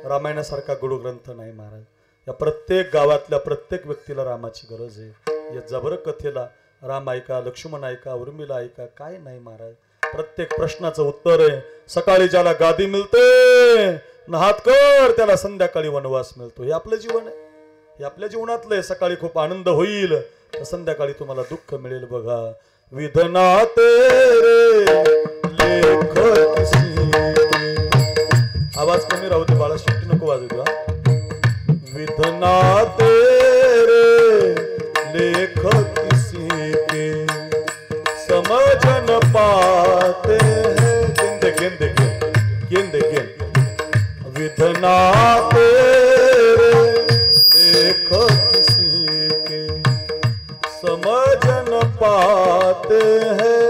रामायणासारखा गुरुग्रंथ नाही महाराज. या प्रत्येक गावातल्या प्रत्येक व्यक्तीला रामाची गरज आहे. या जबर कथेला राम ऐका, लक्ष्मण ऐका, उर्मिला ऐका, काय नाही महाराज. प्रत्येक प्रश्नाचं उत्तर आहे. सकाळी ज्याला गादी मिळते नहात कर, त्याला संध्याकाळी वनवास मिळतो. हे आपलं जीवन आहे, हे आपल्या जीवनातलं आहे. सकाळी खूप आनंद होईल तर संध्याकाळी तुम्हाला दुःख मिळेल. बघा, विधना तेरे लेख किसी, आवाज कमी राहू दे बाळा, शिट्टी नको वाजू दे. विधना तेरे लेख किसी के, समझ न पाते हैं. गेंदे गेंदे गेंदे गेंदे, विधना तेरे लेख किसी के, समझ न पाते हैं.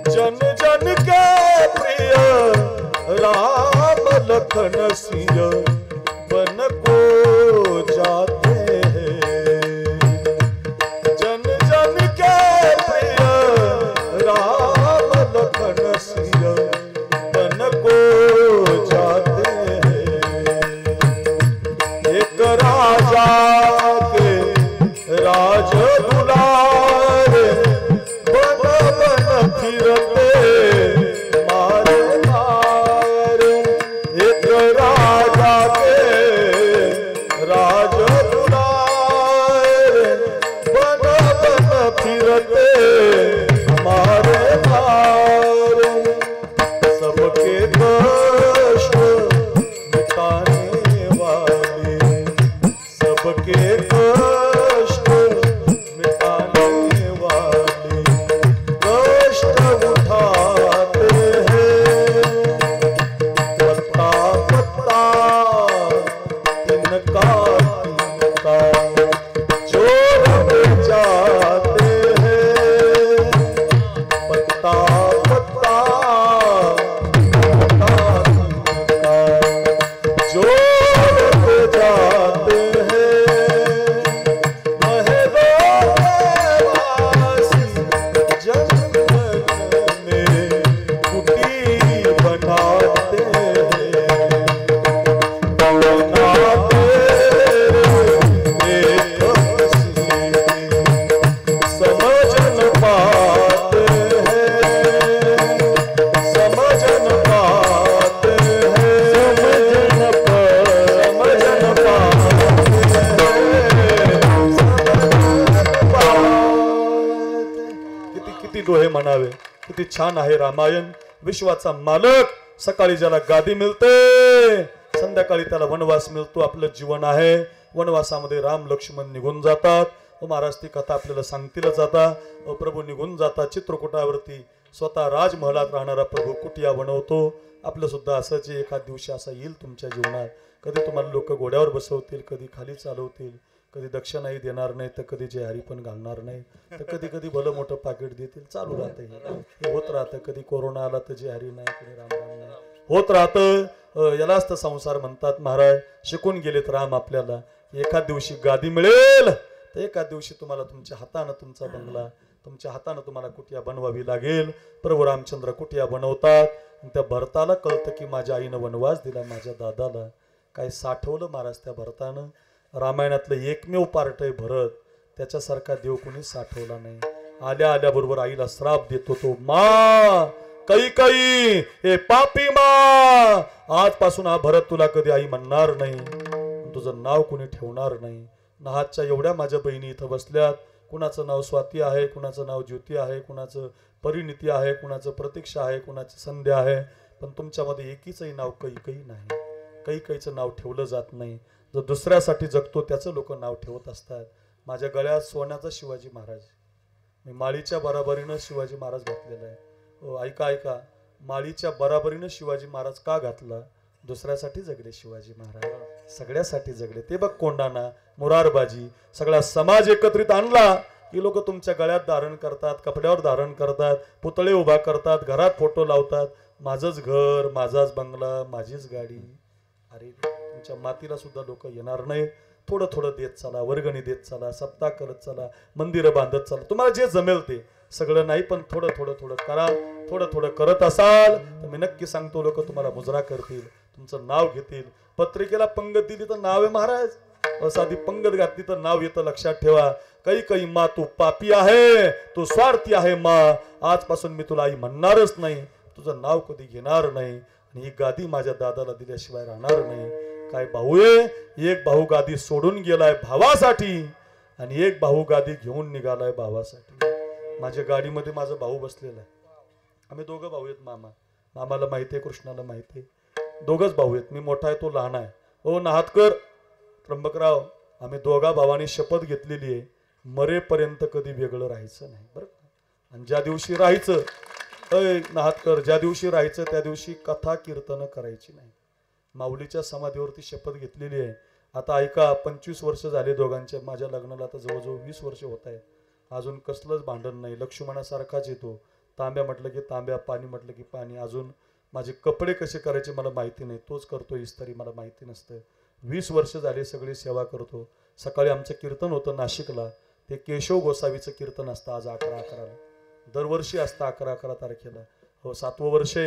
जन जन के प्रिय राम लखन सिंह बन को जाते हैं. जन जन के प्रिय राम लखन सिंह बन को जाते हैं. एक राजा के राज दुलारे, बन बन फिरते मारे मारे. एक राजा के राज दुलारे, बन बन फिरते मारे मारे. सबके कष्ट मिटाने वाले, सबके कष्ट मिटाने वाले, कष्ट उठाते हैं. पत्ता पत्ता तिनका तिनका जोड़ जाते हैं. पत्ता पत्ता तिनका तिनका जोड़ जाते हैं. महलों वासी जंगल में कुटी बनाते हैं. बनाते एक किसी की, समझ न पाते हैं. समझ न पाते हैं. समझ न किती किती दोहे म्हणावे. किती छान आहे रामायण. विश्वाचा मालक, सकाळी ज्याला गादी मिळते संध्याकाळी त्याला वनवास मिळतो. आपलं जीवन आहे. वनवासामध्ये राम लक्ष्मण निघून जातात. महाराज ती कथा आपल्याला सांगतीलच आता. प्रभू निघून जातात चित्रकूटावरती. स्वतः राजमहलात राहणारा प्रभू कुटिया बनवतो. आपलं सुद्धा असंच एखाद दिवशी असा येईल तुमच्या जीवनात. कधी तुम्हाला लोक घोड्यावर बसवतील, कधी खाली चालवतील, कधी दक्षिणाही देणार नाही, तर कधी जयहरी पण घालणार नाही, तर कधी कधी भलं मोठं पाकिट देतील. चालू राहतं, हे होत राहतं. कधी कोरोना आला तर जयहरी नाही, कधी रामराम नाही, होत राहतं. यालाच तर संसार म्हणतात महाराज. शिकून गेलेत राम आपल्याला. एखाद दिवशी गादी मिळेल तर एखाद दिवशी तुम्हाला तुमच्या हातानं तुमचा बंगला, तुमच्या हातानं तुम्हाला कुटिया बनवावी लागेल. प्रभू रामचंद्र कुटिया बनवतात. त्या भरताला कळतं की माझ्या आईनं वनवास दिला माझ्या दादाला. काय साठवलं महाराज त्या भरतानं. रामायणातलं एकमेव पार्ट आहे भरत. त्याच्यासारखा देव कोणी साठवला नाही. आल्या आल्या बरोबर आईला श्राप देतो तो, मा कैकेयी हे पापी मा, आजपासून हा भरत तुला कधी आई म्हणणार नाही, तुझं नाव कोणी ठेवणार नाही. नाहातच्या एवढ्या माझ्या बहिणी इथं बसल्यात. कुणाचं नाव स्वाती आहे, कुणाचं नाव ज्योती आहे, कुणाचं परिणिती आहे, कुणाचं प्रतीक्षा आहे, कुणाची संध्या आहे, पण तुमच्यामध्ये एकीचंही नाव कैकई नाही. कैकईचं नाव ठेवलं जात नाही. जो दुसऱ्यासाठी जगतो त्याचं लोक नाव ठेवत असतात. माझ्या गळ्यात सोन्याचा शिवाजी महाराज, मी माळीच्या बराबरीनं शिवाजी महाराज घातलेला आहे. ऐका ऐका, माळीच्या बराबरीनं शिवाजी महाराज का घातला? दुसऱ्यासाठी जगले शिवाजी महाराज, सगळ्यासाठी जगले. ते बघ कोंडाणा, मुरारबाजी, सगळा समाज एकत्रित आणला की लोक तुमच्या गळ्यात धारण करतात, कपड्यावर धारण करतात, पुतळे उभा करतात, घरात फोटो लावतात. माझंच घर, माझाच बंगला, माझीच गाडी. अरे तुमच्या मातीला सुद्धा लोक येणार नाही. थोडं थोडं देत चला, वर्गणी देत चला, सप्ताह करत चला, मंदिरं बांधत चला. तुम्हाला जे जमेल ते, सगळं नाही पण थोडं थोडं थोडं करा. थोडं थोडं करत असाल तर मी नक्की सांगतो लोक तुम्हाला मुजरा करतील, तुमचं नाव घेतील. पत्रिकेला पंगत दिली तर नाव आहे महाराज, साधी पंगत घातली तर नाव येतं. लक्षात ठेवा. काही मा तू पापी आहे, तू स्वार्थी आहे मा, आजपासून मी तुला आई म्हणणारच नाही, तुझं नाव कधी घेणार नाही, आणि ही गादी माझ्या दादाला दिल्याशिवाय राहणार नाही. काय भाऊ आहे, एक भाऊ गादी सोडून गेलाय भावासाठी, आणि एक भाऊ गादी घेऊन निघालाय भावासाठी. माझ्या गाडीमध्ये माझा भाऊ बसलेला आहे. आम्ही दोघं भाऊ आहेत. मामाला माहिती आहे, कृष्णाला माहिती आहे, दोघच भाऊ आहेत. मी मोठा आहे, तो लहान आहे. ओ नाहतकर, त्र्यंबकराव, आम्ही दोघा भावांनी शपथ घेतलेली आहे, मरेपर्यंत कधी वेगळं राहायचं नाही बरं. आणि ज्या दिवशी राहायचं, नाहतकर, ज्या दिवशी राहायचं त्या दिवशी कथा कीर्तन करायची नाही. माऊलीच्या समाधीवरती शपथ घेतलेली आहे. आता ऐका, 25 वर्ष झाले दोघांच्या, माझ्या लग्नाला आता जवळजवळ 20 वर्ष होत आहेत. अजून कसलंच भांडण नाही. लक्ष्मणासारखाच येतो. तांब्या म्हटलं की तांब्या, पाणी म्हटलं की पाणी. अजून माझे कपडे कसे करायचे मला माहिती नाही, तोच करतो इस्त्री, मला माहिती नसतं. 20 वर्ष झाले सगळी सेवा करतो. सकाळी आमचं कीर्तन होतं नाशिकला, ते केशव गोसावीचं कीर्तन असतं आज 11/11ला, दरवर्षी असतं 11/11 तारखेला. हो, 7वं वर्ष.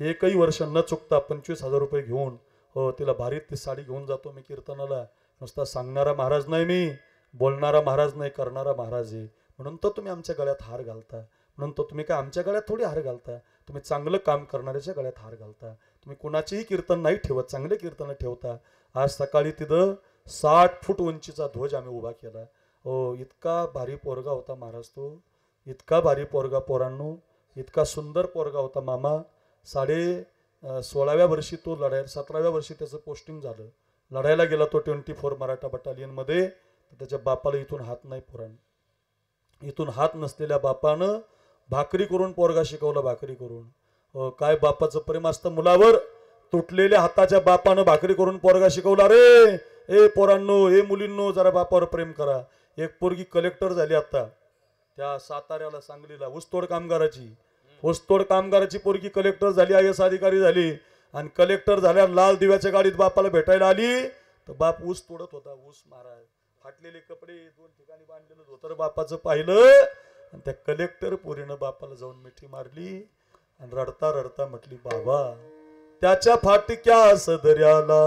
एकही वर्ष न चुकता 25,000 रुपये घेऊन, हो, तिला भारीत ती साडी घेऊन जातो मी कीर्तनाला. नुसता सांगणारा महाराज नाही मी, बोलणारा महाराज नाही, करणारा महाराज आहे. म्हणून तर तुम्ही आमच्या गळ्यात हार घालता. म्हणून तर तुम्ही काय आमच्या गळ्यात थोडी हार घालता, तुम्ही चांगलं काम करणाऱ्याच्या गळ्यात हार घालता. तुम्ही कुणाचेही कीर्तन नाही ठेवत, चांगले कीर्तन ठेवता. आज सकाळी तिथं 60 फूट उंचीचा ध्वज आम्ही उभा केला. हो, इतका भारी पोरगा होता महाराज तो, इतका भारी पोरगा. पोरांनो, इतका सुंदर पोरगा होता मामा. 16व्या वर्षी तो लढायला, 17व्या वर्षी त्याचं पोस्टिंग झालं. लढायला गेला तो 24 मराठा बटालियनमध्ये. त्याच्या बापाला इथून हात नाही. पोरांनो, इथून हात नसलेल्या बापानं भाकरी करून पोरगा शिकवला, भाकरी करून. काय बापाचं प्रेम असतं मुलावर. तुटलेल्या हाताच्या बापानं भाकरी करून पोरगा शिकवला. रे ए पोरांनो, ए मुलींनो, जरा बापावर प्रेम करा. एक पोरगी कलेक्टर झाली आता त्या साताऱ्याला, सांगलीला, ऊसतोड कामगाराची पोरगी कलेक्टर झाली, IAS अधिकारी झाली. आणि कलेक्टर झाल्यावर लाल दिव्याच्या गाडीत बापाला भेटायला आली तर बाप ऊस तोडत होता. ऊस महाराज, फाटलेले कपडे 2 ठिकाणी बांधलेलं धोतर बापाचं पाहिलं, आणि त्या कलेक्टर पोरीनं बापाला जाऊन मिठी मारली आणि रडता रडता म्हटली, बाबा त्याच्या फाटक्या सदर्याला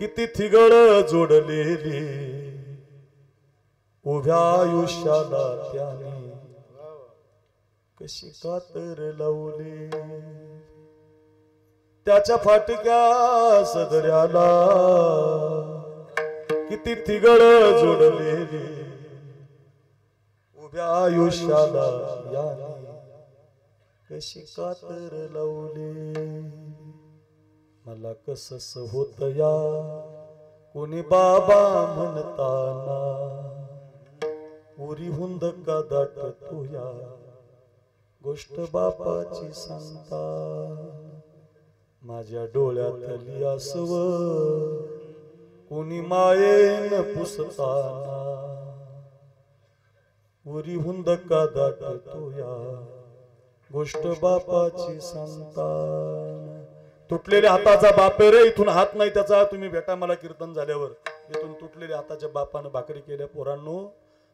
किती थिगळ जोडलेली, उभ्या आयुष्याला त्याने कशी कातर लावली. त्याच्या फाटक्या सदर्याला किती थिगळ जोडलेली, उभ्या आयुष्याला याने कशी कातर लावली. मला कसस होत या कोणी बाबा म्हणताना, उरी हुंद का दाट तुया गोष्ट बापाची सांगता. माझ्या डोळ्यातली आसव कोणी मायेन पुसताना, उरी हुंद का दाट तुया गोष्ट बापाची सांगता. तुटलेल्या हाताचा बाप रे, इथून हात नाही त्याचा. तुम्ही भेटा मला कीर्तन झाल्यावर. इथून तुटलेल्या हाताच्या बापानं भाकरी केल्या पोरांनो,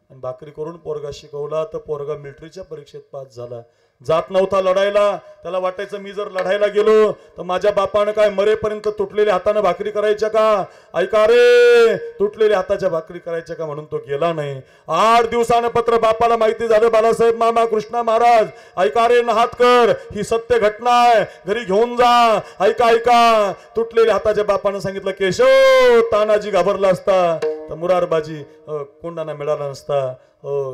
आणि भाकरी करून पोरगा शिकवला. तर पोरगा मिलिटरीच्या परीक्षेत पास झाला. जात नव्हता लढायला. त्याला वाटायचं मी जर लढायला गेलो तर माझ्या बापानं काय मरेपर्यंत तुटलेल्या हाताने भाकरी करायच्या का. ऐका रे, तुटलेल्या हाताच्या भाकरी करायच्या का, म्हणून तो गेला नाही. 8 दिवसानं पत्र बापाला माहिती झालं. बालासाहेब मामा, कृष्णा महाराज, ऐका रे नाहतकर, ही सत्य घटना आहे, घरी घेऊन जा. ऐका ऐका, तुटलेल्या हाताच्या बापानं सांगितलं, केशव तानाजी घाबरला असता तर मुरारबाजी कोंडाणा मिळाला नसता.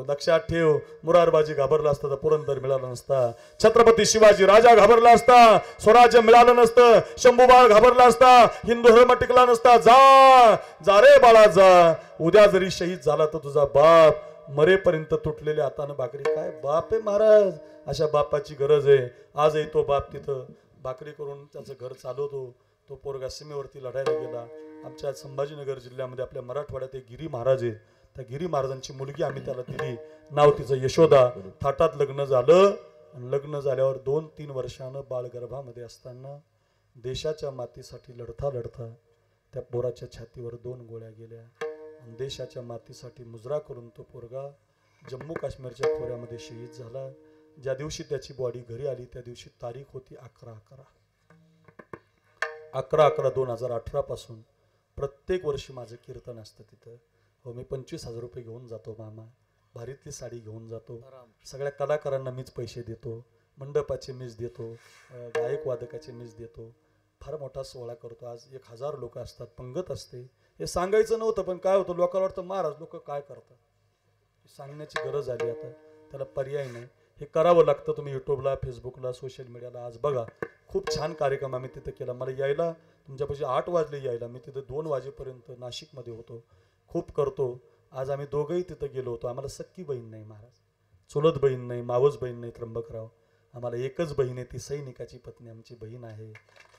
लक्षात ठेव, मुरारबाजी घाबरला असता तर पुरंदर मिळाला नसता. छत्रपती शिवाजी राजा घाबरला असता, स्वराज्य मिळालं नसतं. शंभूबाळ घाबरला असता, हिंदू धर्म टिकला नसता. जा जा रे बाळा जा. उद्या जरी शहीद झाला तर तुझा बाप मरेपर्यंत तुटलेल्या हातानं भाकरी. काय बाप आहे महाराज, अशा बापाची गरज आहे. आजही तो बाप तिथं भाकरी करून त्याचं घर चालवतो. तो पोरगा सीमेवरती लढायला गेला. आमच्या संभाजीनगर जिल्ह्यामध्ये आपल्या मराठवाड्यात एक गिरी महाराज आहेत. त्या गिरी महाराजांची मुलगी आम्ही त्याला दिली. नाव तिचं यशोदा. थाटात लग्न झालं. लग्न झाल्यावर 2-3 वर्षानं बाळ गर्भामध्ये असताना देशाच्या मातीसाठी लढता लढता त्या पोराच्या छातीवर 2 गोळ्या गेल्या. आणि देशाच्या मातीसाठी मुजरा करून तो पोरगा जम्मू काश्मीरच्या खोऱ्यामध्ये शहीद झाला. ज्या दिवशी त्याची बॉडी घरी आली त्या दिवशी तारीख होती 11/11/2018 पासून प्रत्येक वर्षी माझं कीर्तन असतं तिथं. हो, मी 25,000 रुपये घेऊन जातो मामा. भारीतली साडी घेऊन जातो. सगळ्या कलाकारांना मीच पैसे देतो. मंडपाचे मीच देतो. गायक वादकाचे मीच देतो. फार मोठा सोहळा करतो. आज 1000 लोक असतात. पंगत असते. हे सांगायचं नव्हतं, पण काय होतं, लोकांना वाटतं महाराज लोक काय करतात. सांगण्याची गरज आली आता. त्याला पर्याय नाही. हे करावं लागतं. तुम्ही यूट्यूबला, फेसबुकला, सोशल मीडियाला आज बघा. खूप छान कार्यक्रम आम्ही तिथं केला. मला यायला तुमच्यापाशी 8 वाजले यायला. मी तिथं 2 वाजेपर्यंत नाशिकमध्ये होतो. खूप करतो. आज आम्ही दोघंही तिथं गेलो होतो. आम्हाला सख्खी बहीण नाही महाराज, चुलत बहीण नाही, मावस बहीण नाही. त्र्यंबकराव, आम्हाला एकच बहीण आहे. ती सैनिकाची पत्नी आमची बहीण आहे.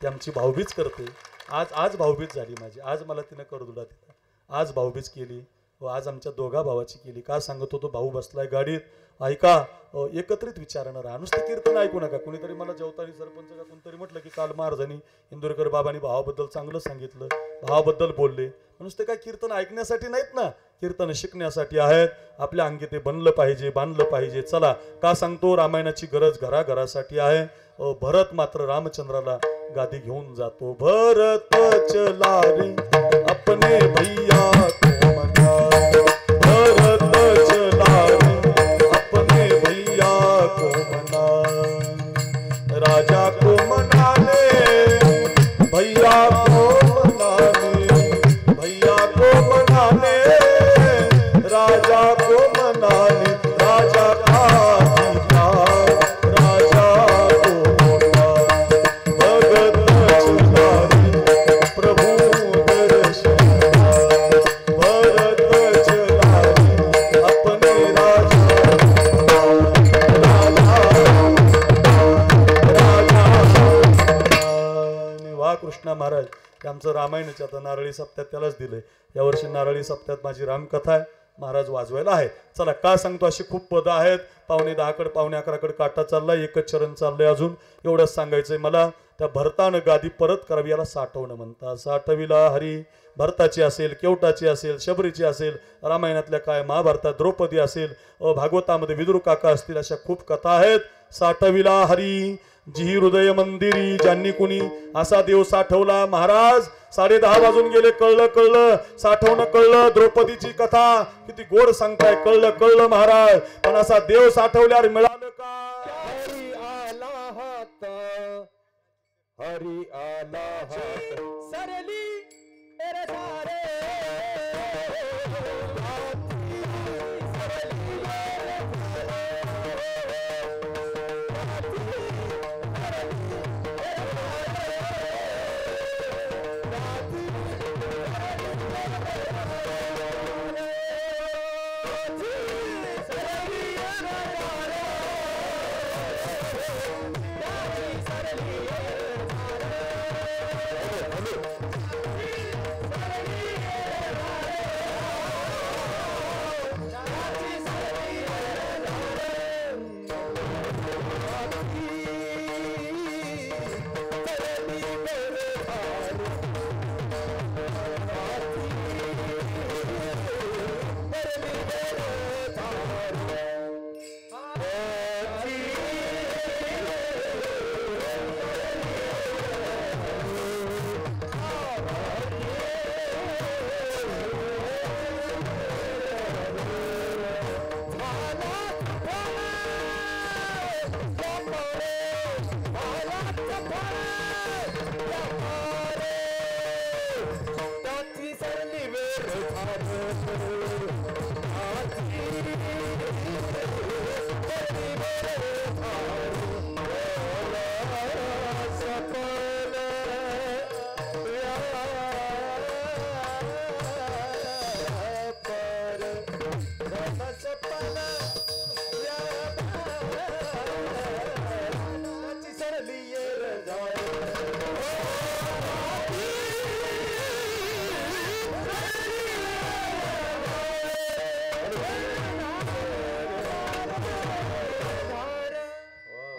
ती आमची भाऊबीज करते. आज भाऊबीज झाली माझी. आज मला तिनं करदुडा दिला. आज भाऊबीज केली. आज आमच्या दोघा भावाची केली. का सांगत होतो, भाऊ बसलाय गाडीत. ऐका, एकत्रित विचारणं राहा. नुसतं कीर्तन ऐकू नका. कुणीतरी मला जेवतानी सरपंच का कोणतरी म्हटलं की काल महाराजांनी इंदुरकर बाबांनी भावाबद्दल चांगलं सांगितलं, भावाबद्दल बोलले. नुसते काय कीर्तन ऐकण्यासाठी नाहीत ना, कीर्तन शिकण्यासाठी आहेत. आपल्या अंगी ते बनलं पाहिजे, बांधलं पाहिजे. चला, का सांगतो, रामायणाची गरज घराघरासाठी आहे. भरत मात्र रामचंद्राला गादी घेऊन जातो. भरत चला रे अपने भैया को मना, भरत चला रे अपने भैया को मना, राजा को मनाने भैया को मनाने, भैया को मनाने राजा को मनाने, राजा का गीता राजा को मना, भगत चला रे प्रभु दर्शन, भरत चला रे अपने राजा वा कृष्णा महाराज. हे आमचं रामायणाच्या आता नारळी सप्त्यात त्यालाच दिलंय. यावर्षी नारळी सप्त्यात माझी रामकथा आहे. महाराज वाजवायला आहे. चला, का सांगतो, अशी खूप पदं आहेत. 10:15 11:15 काटा चाललाय. एकच चरण चाललंय अजून. एवढंच सांगायचंय मला. त्या भरतानं गादी परत करावी याला साठवणं म्हणतात. साठविला हरी. भरताची असेल, केवटाची असेल, शबरीची असेल, रामायणातल्या काय, महाभारतात द्रौपदी असेल, भागवतामध्ये विदुर काका असतील, अशा खूप कथा आहेत. साठविला हरी जी हृदय मंदिरी, ज्यांनी कुणी असा देव साठवला. महाराज 10:30 वाजून गेले. कळलं साठवणं कळलं. द्रौपदीची कथा किती गोड सांगताय. कळलं महाराज. पण असा देव साठवल्यावर मिळालं का? हरी आला हात, हरी आला हात, सरली रे धारे,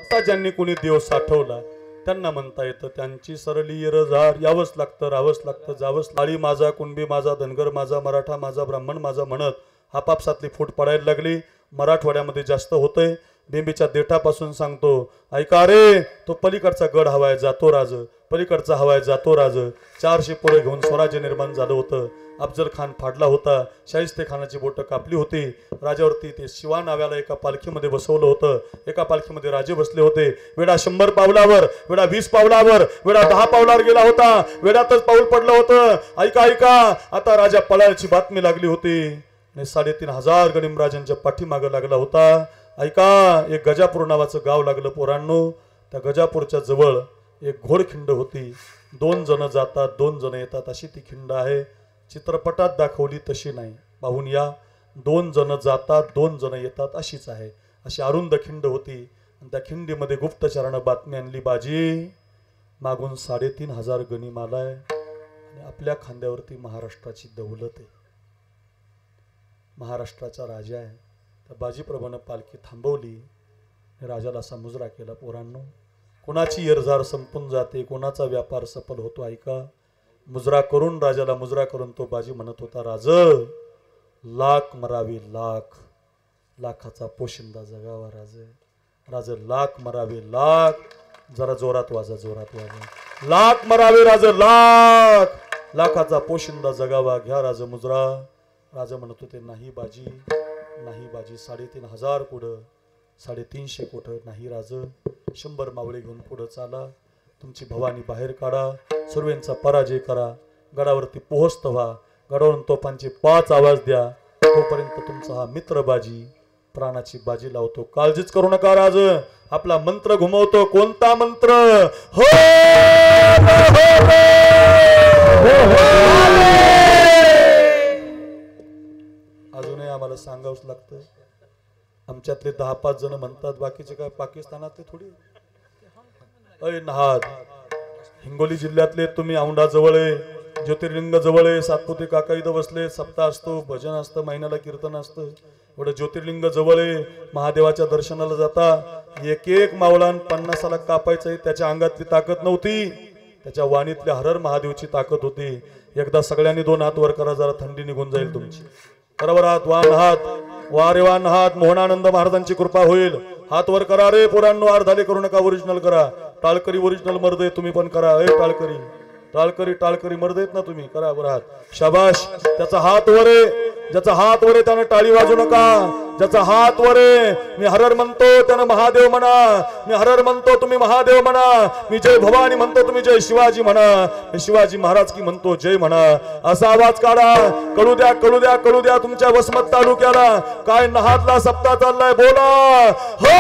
असा ज्यांनी कोणी देव साठवला त्यांना म्हणता येतं त्यांची सरली येरझार. यावंच लागतं, राहावंच लागतं, जावंच. लाळी माझा, कुणबी माझा, धनगर माझा, मराठा माझा, ब्राह्मण माझा म्हणत आपापसातली फूट पडायला लागली. मराठवाड्यामध्ये जास्त होतंय. बिंबीच्या देठापासून सांगतो, ऐका रे, तो पलीकडचा गड हवाय जातो राज, पलीकडचा हवाय जातो राज. 400 पोरे घेऊन स्वराज्य निर्माण झालं होतं. अफजल खान फाडला होता. शाहिस्ते खानाची बोटं कापली होती. राजावरती ते शिवा नाव्याला एका पालखीमध्ये बसवलं होतं. एका पालखीमध्ये राजे बसले होते. वेडा 100 पावलावर, वेडा 20 पावलावर, वेडा 10 पावलावर गेला होता. वेडातच पाऊल पडलं होतं. ऐका ऐका, आता राजा पळायची बातमी लागली होती. 3500 गणिमराजांच्या पाठीमागं लागला होता. ऐका, एक गजापूर नावाचं गाव लागलं पोरांनो. त्या गजापूरच्या जवळ एक घोडखिंड होती. 2 जण जातात, 2 जण येतात, अशी ती खिंड आहे. चित्रपटात दाखवली तशी नाही, पाहून या. 2 जण जातात, 2 जण येतात, अशीच आहे. अशी अरुंद खिंड होती. आणि त्या खिंडीमध्ये गुप्तचरानं बातमी आणली, बाजी मागून 3500 गणिम आलाय आणि आपल्या खांद्यावरती महाराष्ट्राची दौलत आहे, महाराष्ट्राचा राजा आहे. तर बाजीप्रभूनं पालखी थांबवली. राजाला असा मुजरा केला, पोरांनो, कोणाची येरझार संपून जाते, कोणाचा व्यापार सफल होतो. ऐका, मुजरा करून, राजाला मुजरा करून तो बाजी म्हणत होता, राज लाख मरावे लाख, लाखाचा पोशिंदा जगावा राज, राज लाख मरावे लाख. जरा जोरात वाजा, जोरात वाजा. लाख मरावे राज लाख, लाखाचा पोशिंदा जगावा, घ्या राज मुजरा. राजा म्हणत होते, नाही बाजी, नाही बाजी. 3500 कुठं, 350 कुठं, नाही राज. 100 मावळे घेऊन पुढं चाला. तुमची भवानी बाहेर काढा, सर्वांचा पराजय करा, गडावरती पोहोचत व्हा, गडावरून तोफांचे 5 आवाज द्या. तोपर्यंत तुमचा हा मित्र बाजी प्राणाची बाजी लावतो. काळजीच करू नका राज, आपला मंत्र घुमवतो. कोणता मंत्र? हो अजूनही आम्हाला सांगावंच लागतं. आमच्यातले 10-5 जण म्हणतात, बाकीचे काय पाकिस्तानातले थोडी. अय नहाद, हिंगोली जिल्ह्यातले तुम्ही. औंढा जवळ आहे, ज्योतिर्लिंग जवळ आहे. सातपुते काका इथं बसले. सप्ताह असतो, भजन असतं, महिन्याला कीर्तन असतं. एवढं ज्योतिर्लिंग जवळ आहे. महादेवाच्या दर्शनाला जाता. एक मावळान 50 कापायचंय. त्याच्या अंगातली ताकद नव्हती, त्याच्या वाणीतल्या हरर महादेवची ताकद होती. एकदा सगळ्यांनी 2 हात वर करा, जरा थंडी निघून जाईल तुमची. बरोबर हात, वान हात, वारे वान हात. मोहनानंद महाराजांची कृपा होईल. हात वर करा रे पोरांनो, अर्धाले करू नका, ओरिजिनल करा. टाळकरी ओरिजिनल मर्द आहे, तुम्ही पण करा. टाळकरी, टाळकरी, टाळकरी मर्द आहेत ना तुम्ही, करा बरं हात. शाबाश. त्याचा हात वर आहे, ज्याचा हात वर आहे त्यानं टाळी वाजू नका. ज्याचा हात वर आहे, मी हरर म्हणतो त्यानं महादेव म्हणा. मी हरर म्हणतो, तुम्ही महादेव म्हणा. मी जय भवानी म्हणतो, तुम्ही जय शिवाजी म्हणा. मी शिवाजी महाराज की म्हणतो, जय म्हणा. असा आवाज काढा. कळू द्या, कळू द्या, कळू द्या तुमच्या वसमत तालुक्याला काय नहातला सप्ताह चाललाय. बोला हो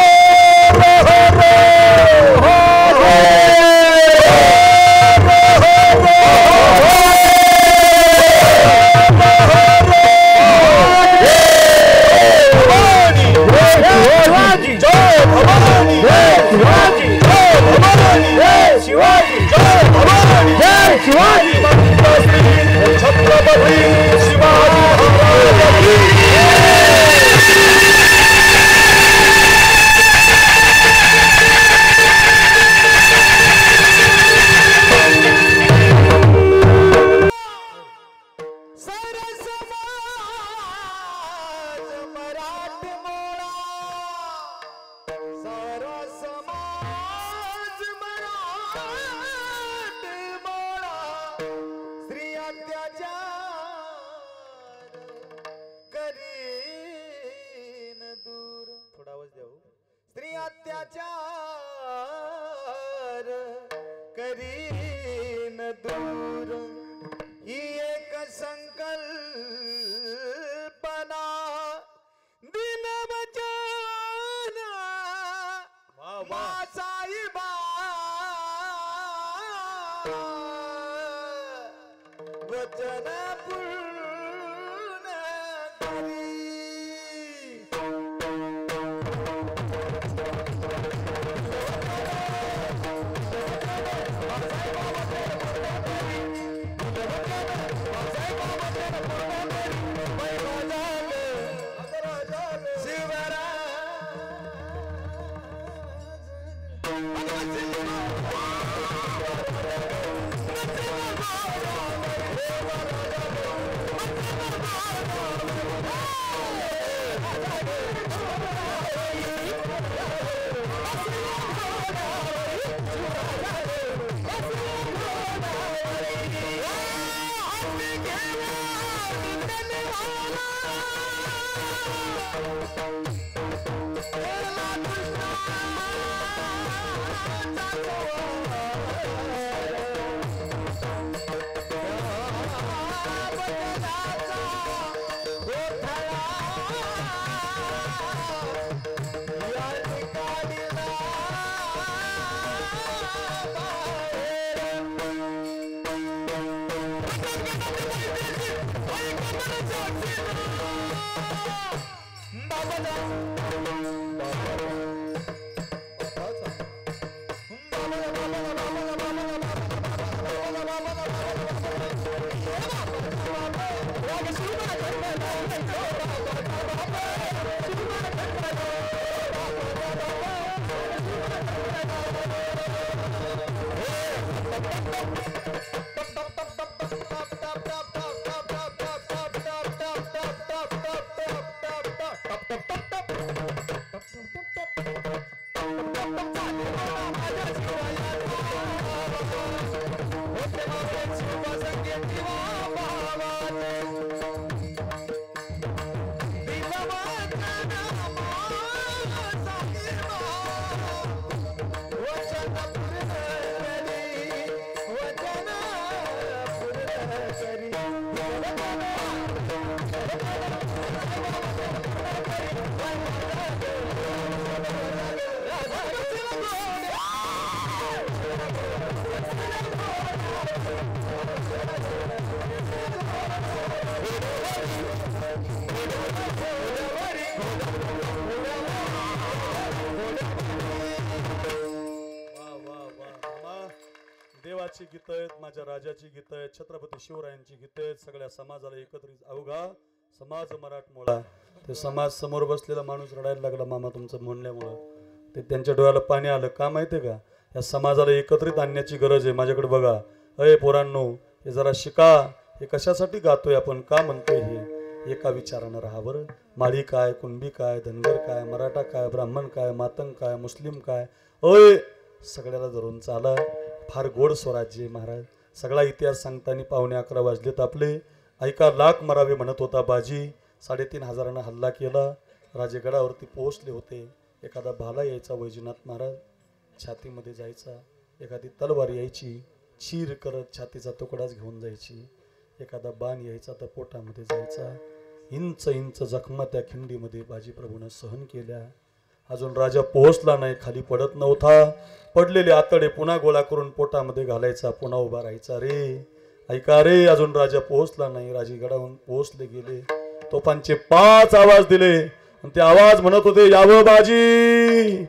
अत्याचार करीन दूर. ही एक संकल्प देवाची गीत आहेत, माझ्या राजाची गीत आहेत, छत्रपती शिवरायांची गीत आहेत, सगळ्या समाजाला एकत्रित अवघा समाज मराठमोळा. ते समाज समोर बसलेला माणूस रडायला लागला मामा तुमचं म्हणल्यामुळं. ते त्यांच्या डोळ्याला पाणी आलं का माहितीये का? या समाजाला एकत्रित आणण्याची गरज आहे. माझ्याकडे बघा, अय पोरांनो, हे जरा शिका. हे कशासाठी गातोय आपण, का म्हणतोय हे एका विचारानं राहा बरं. माळी काय, कुणबी काय, धनगर काय, मराठा काय, ब्राह्मण काय, मातंग काय, मुस्लिम काय, अय सगळ्याला धरून चाला. फार गोड स्वराज्य आहे महाराज. सगळा इतिहास सांगताना 11:15 वाजलेत आपले. ऐका, लाख मरावे म्हणत होता बाजी. 3,500 हल्ला केला. राजेगडावरती पोहोचले होते. एखादा भाला यायचा वैजनाथ महाराज, छातीमध्ये जायचा. एखादी तलवार यायची, चीर करत छातीचा तुकडाच घेऊन जायची. एखादा बाण यायचा तर पोटामध्ये जायचा. इंच इंच जखमा त्या खिंडीमध्ये बाजीप्रभूनं सहन केल्या. अजून राजा पोहोचला नाही, खाली पडत नव्हता. पडलेले आतडे पुन्हा गोळा करून पोटामध्ये घालायचा, पुन्हा उभा राहायचा. रे ऐका रे, अजून राजा पोहोचला नाही. राजगडाहून पोहोचले गेले. तोफांचे 5 आवाज दिले आणि ते आवाज म्हणत होते, यावं बाजी,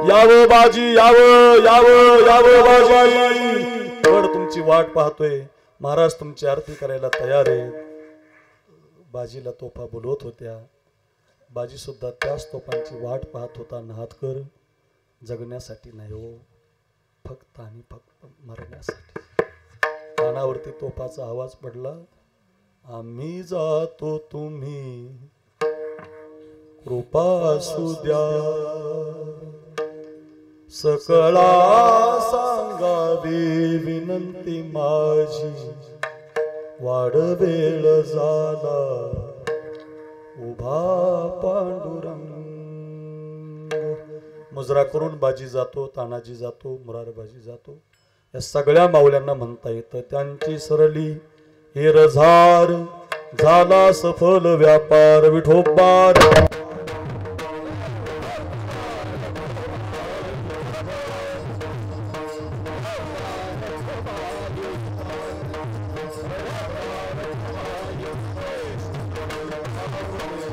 यावं बाजी, यावं यावं यावं बाजी. गड तुमची वाट पाहतोय, महाराज तुमची आरती करायला तयार आहे. बाजीला तोफा बोलवत होत्या. बाजी सुद्धा त्याच तोफांची वाट पाहत होता. नाहतकर जगण्यासाठी नाही हो, फक्त आणि फक्त मरण्यासाठी. कानावरती तोफाचा आवाज पडला, आम्ही जातो तुम्ही कृपा असू द्या. सकळा सांगावी विनंती माझी, वाडवेळ झाला उभा पांडुरंग. मुजरा करून बाजी जातो, तानाजी जातो, मुरारबाजी जातो. या सगळ्या माऊल्यांना म्हणता येतं, त्यांची सरली हेरझार झाला सफल व्यापार. विठोबार रे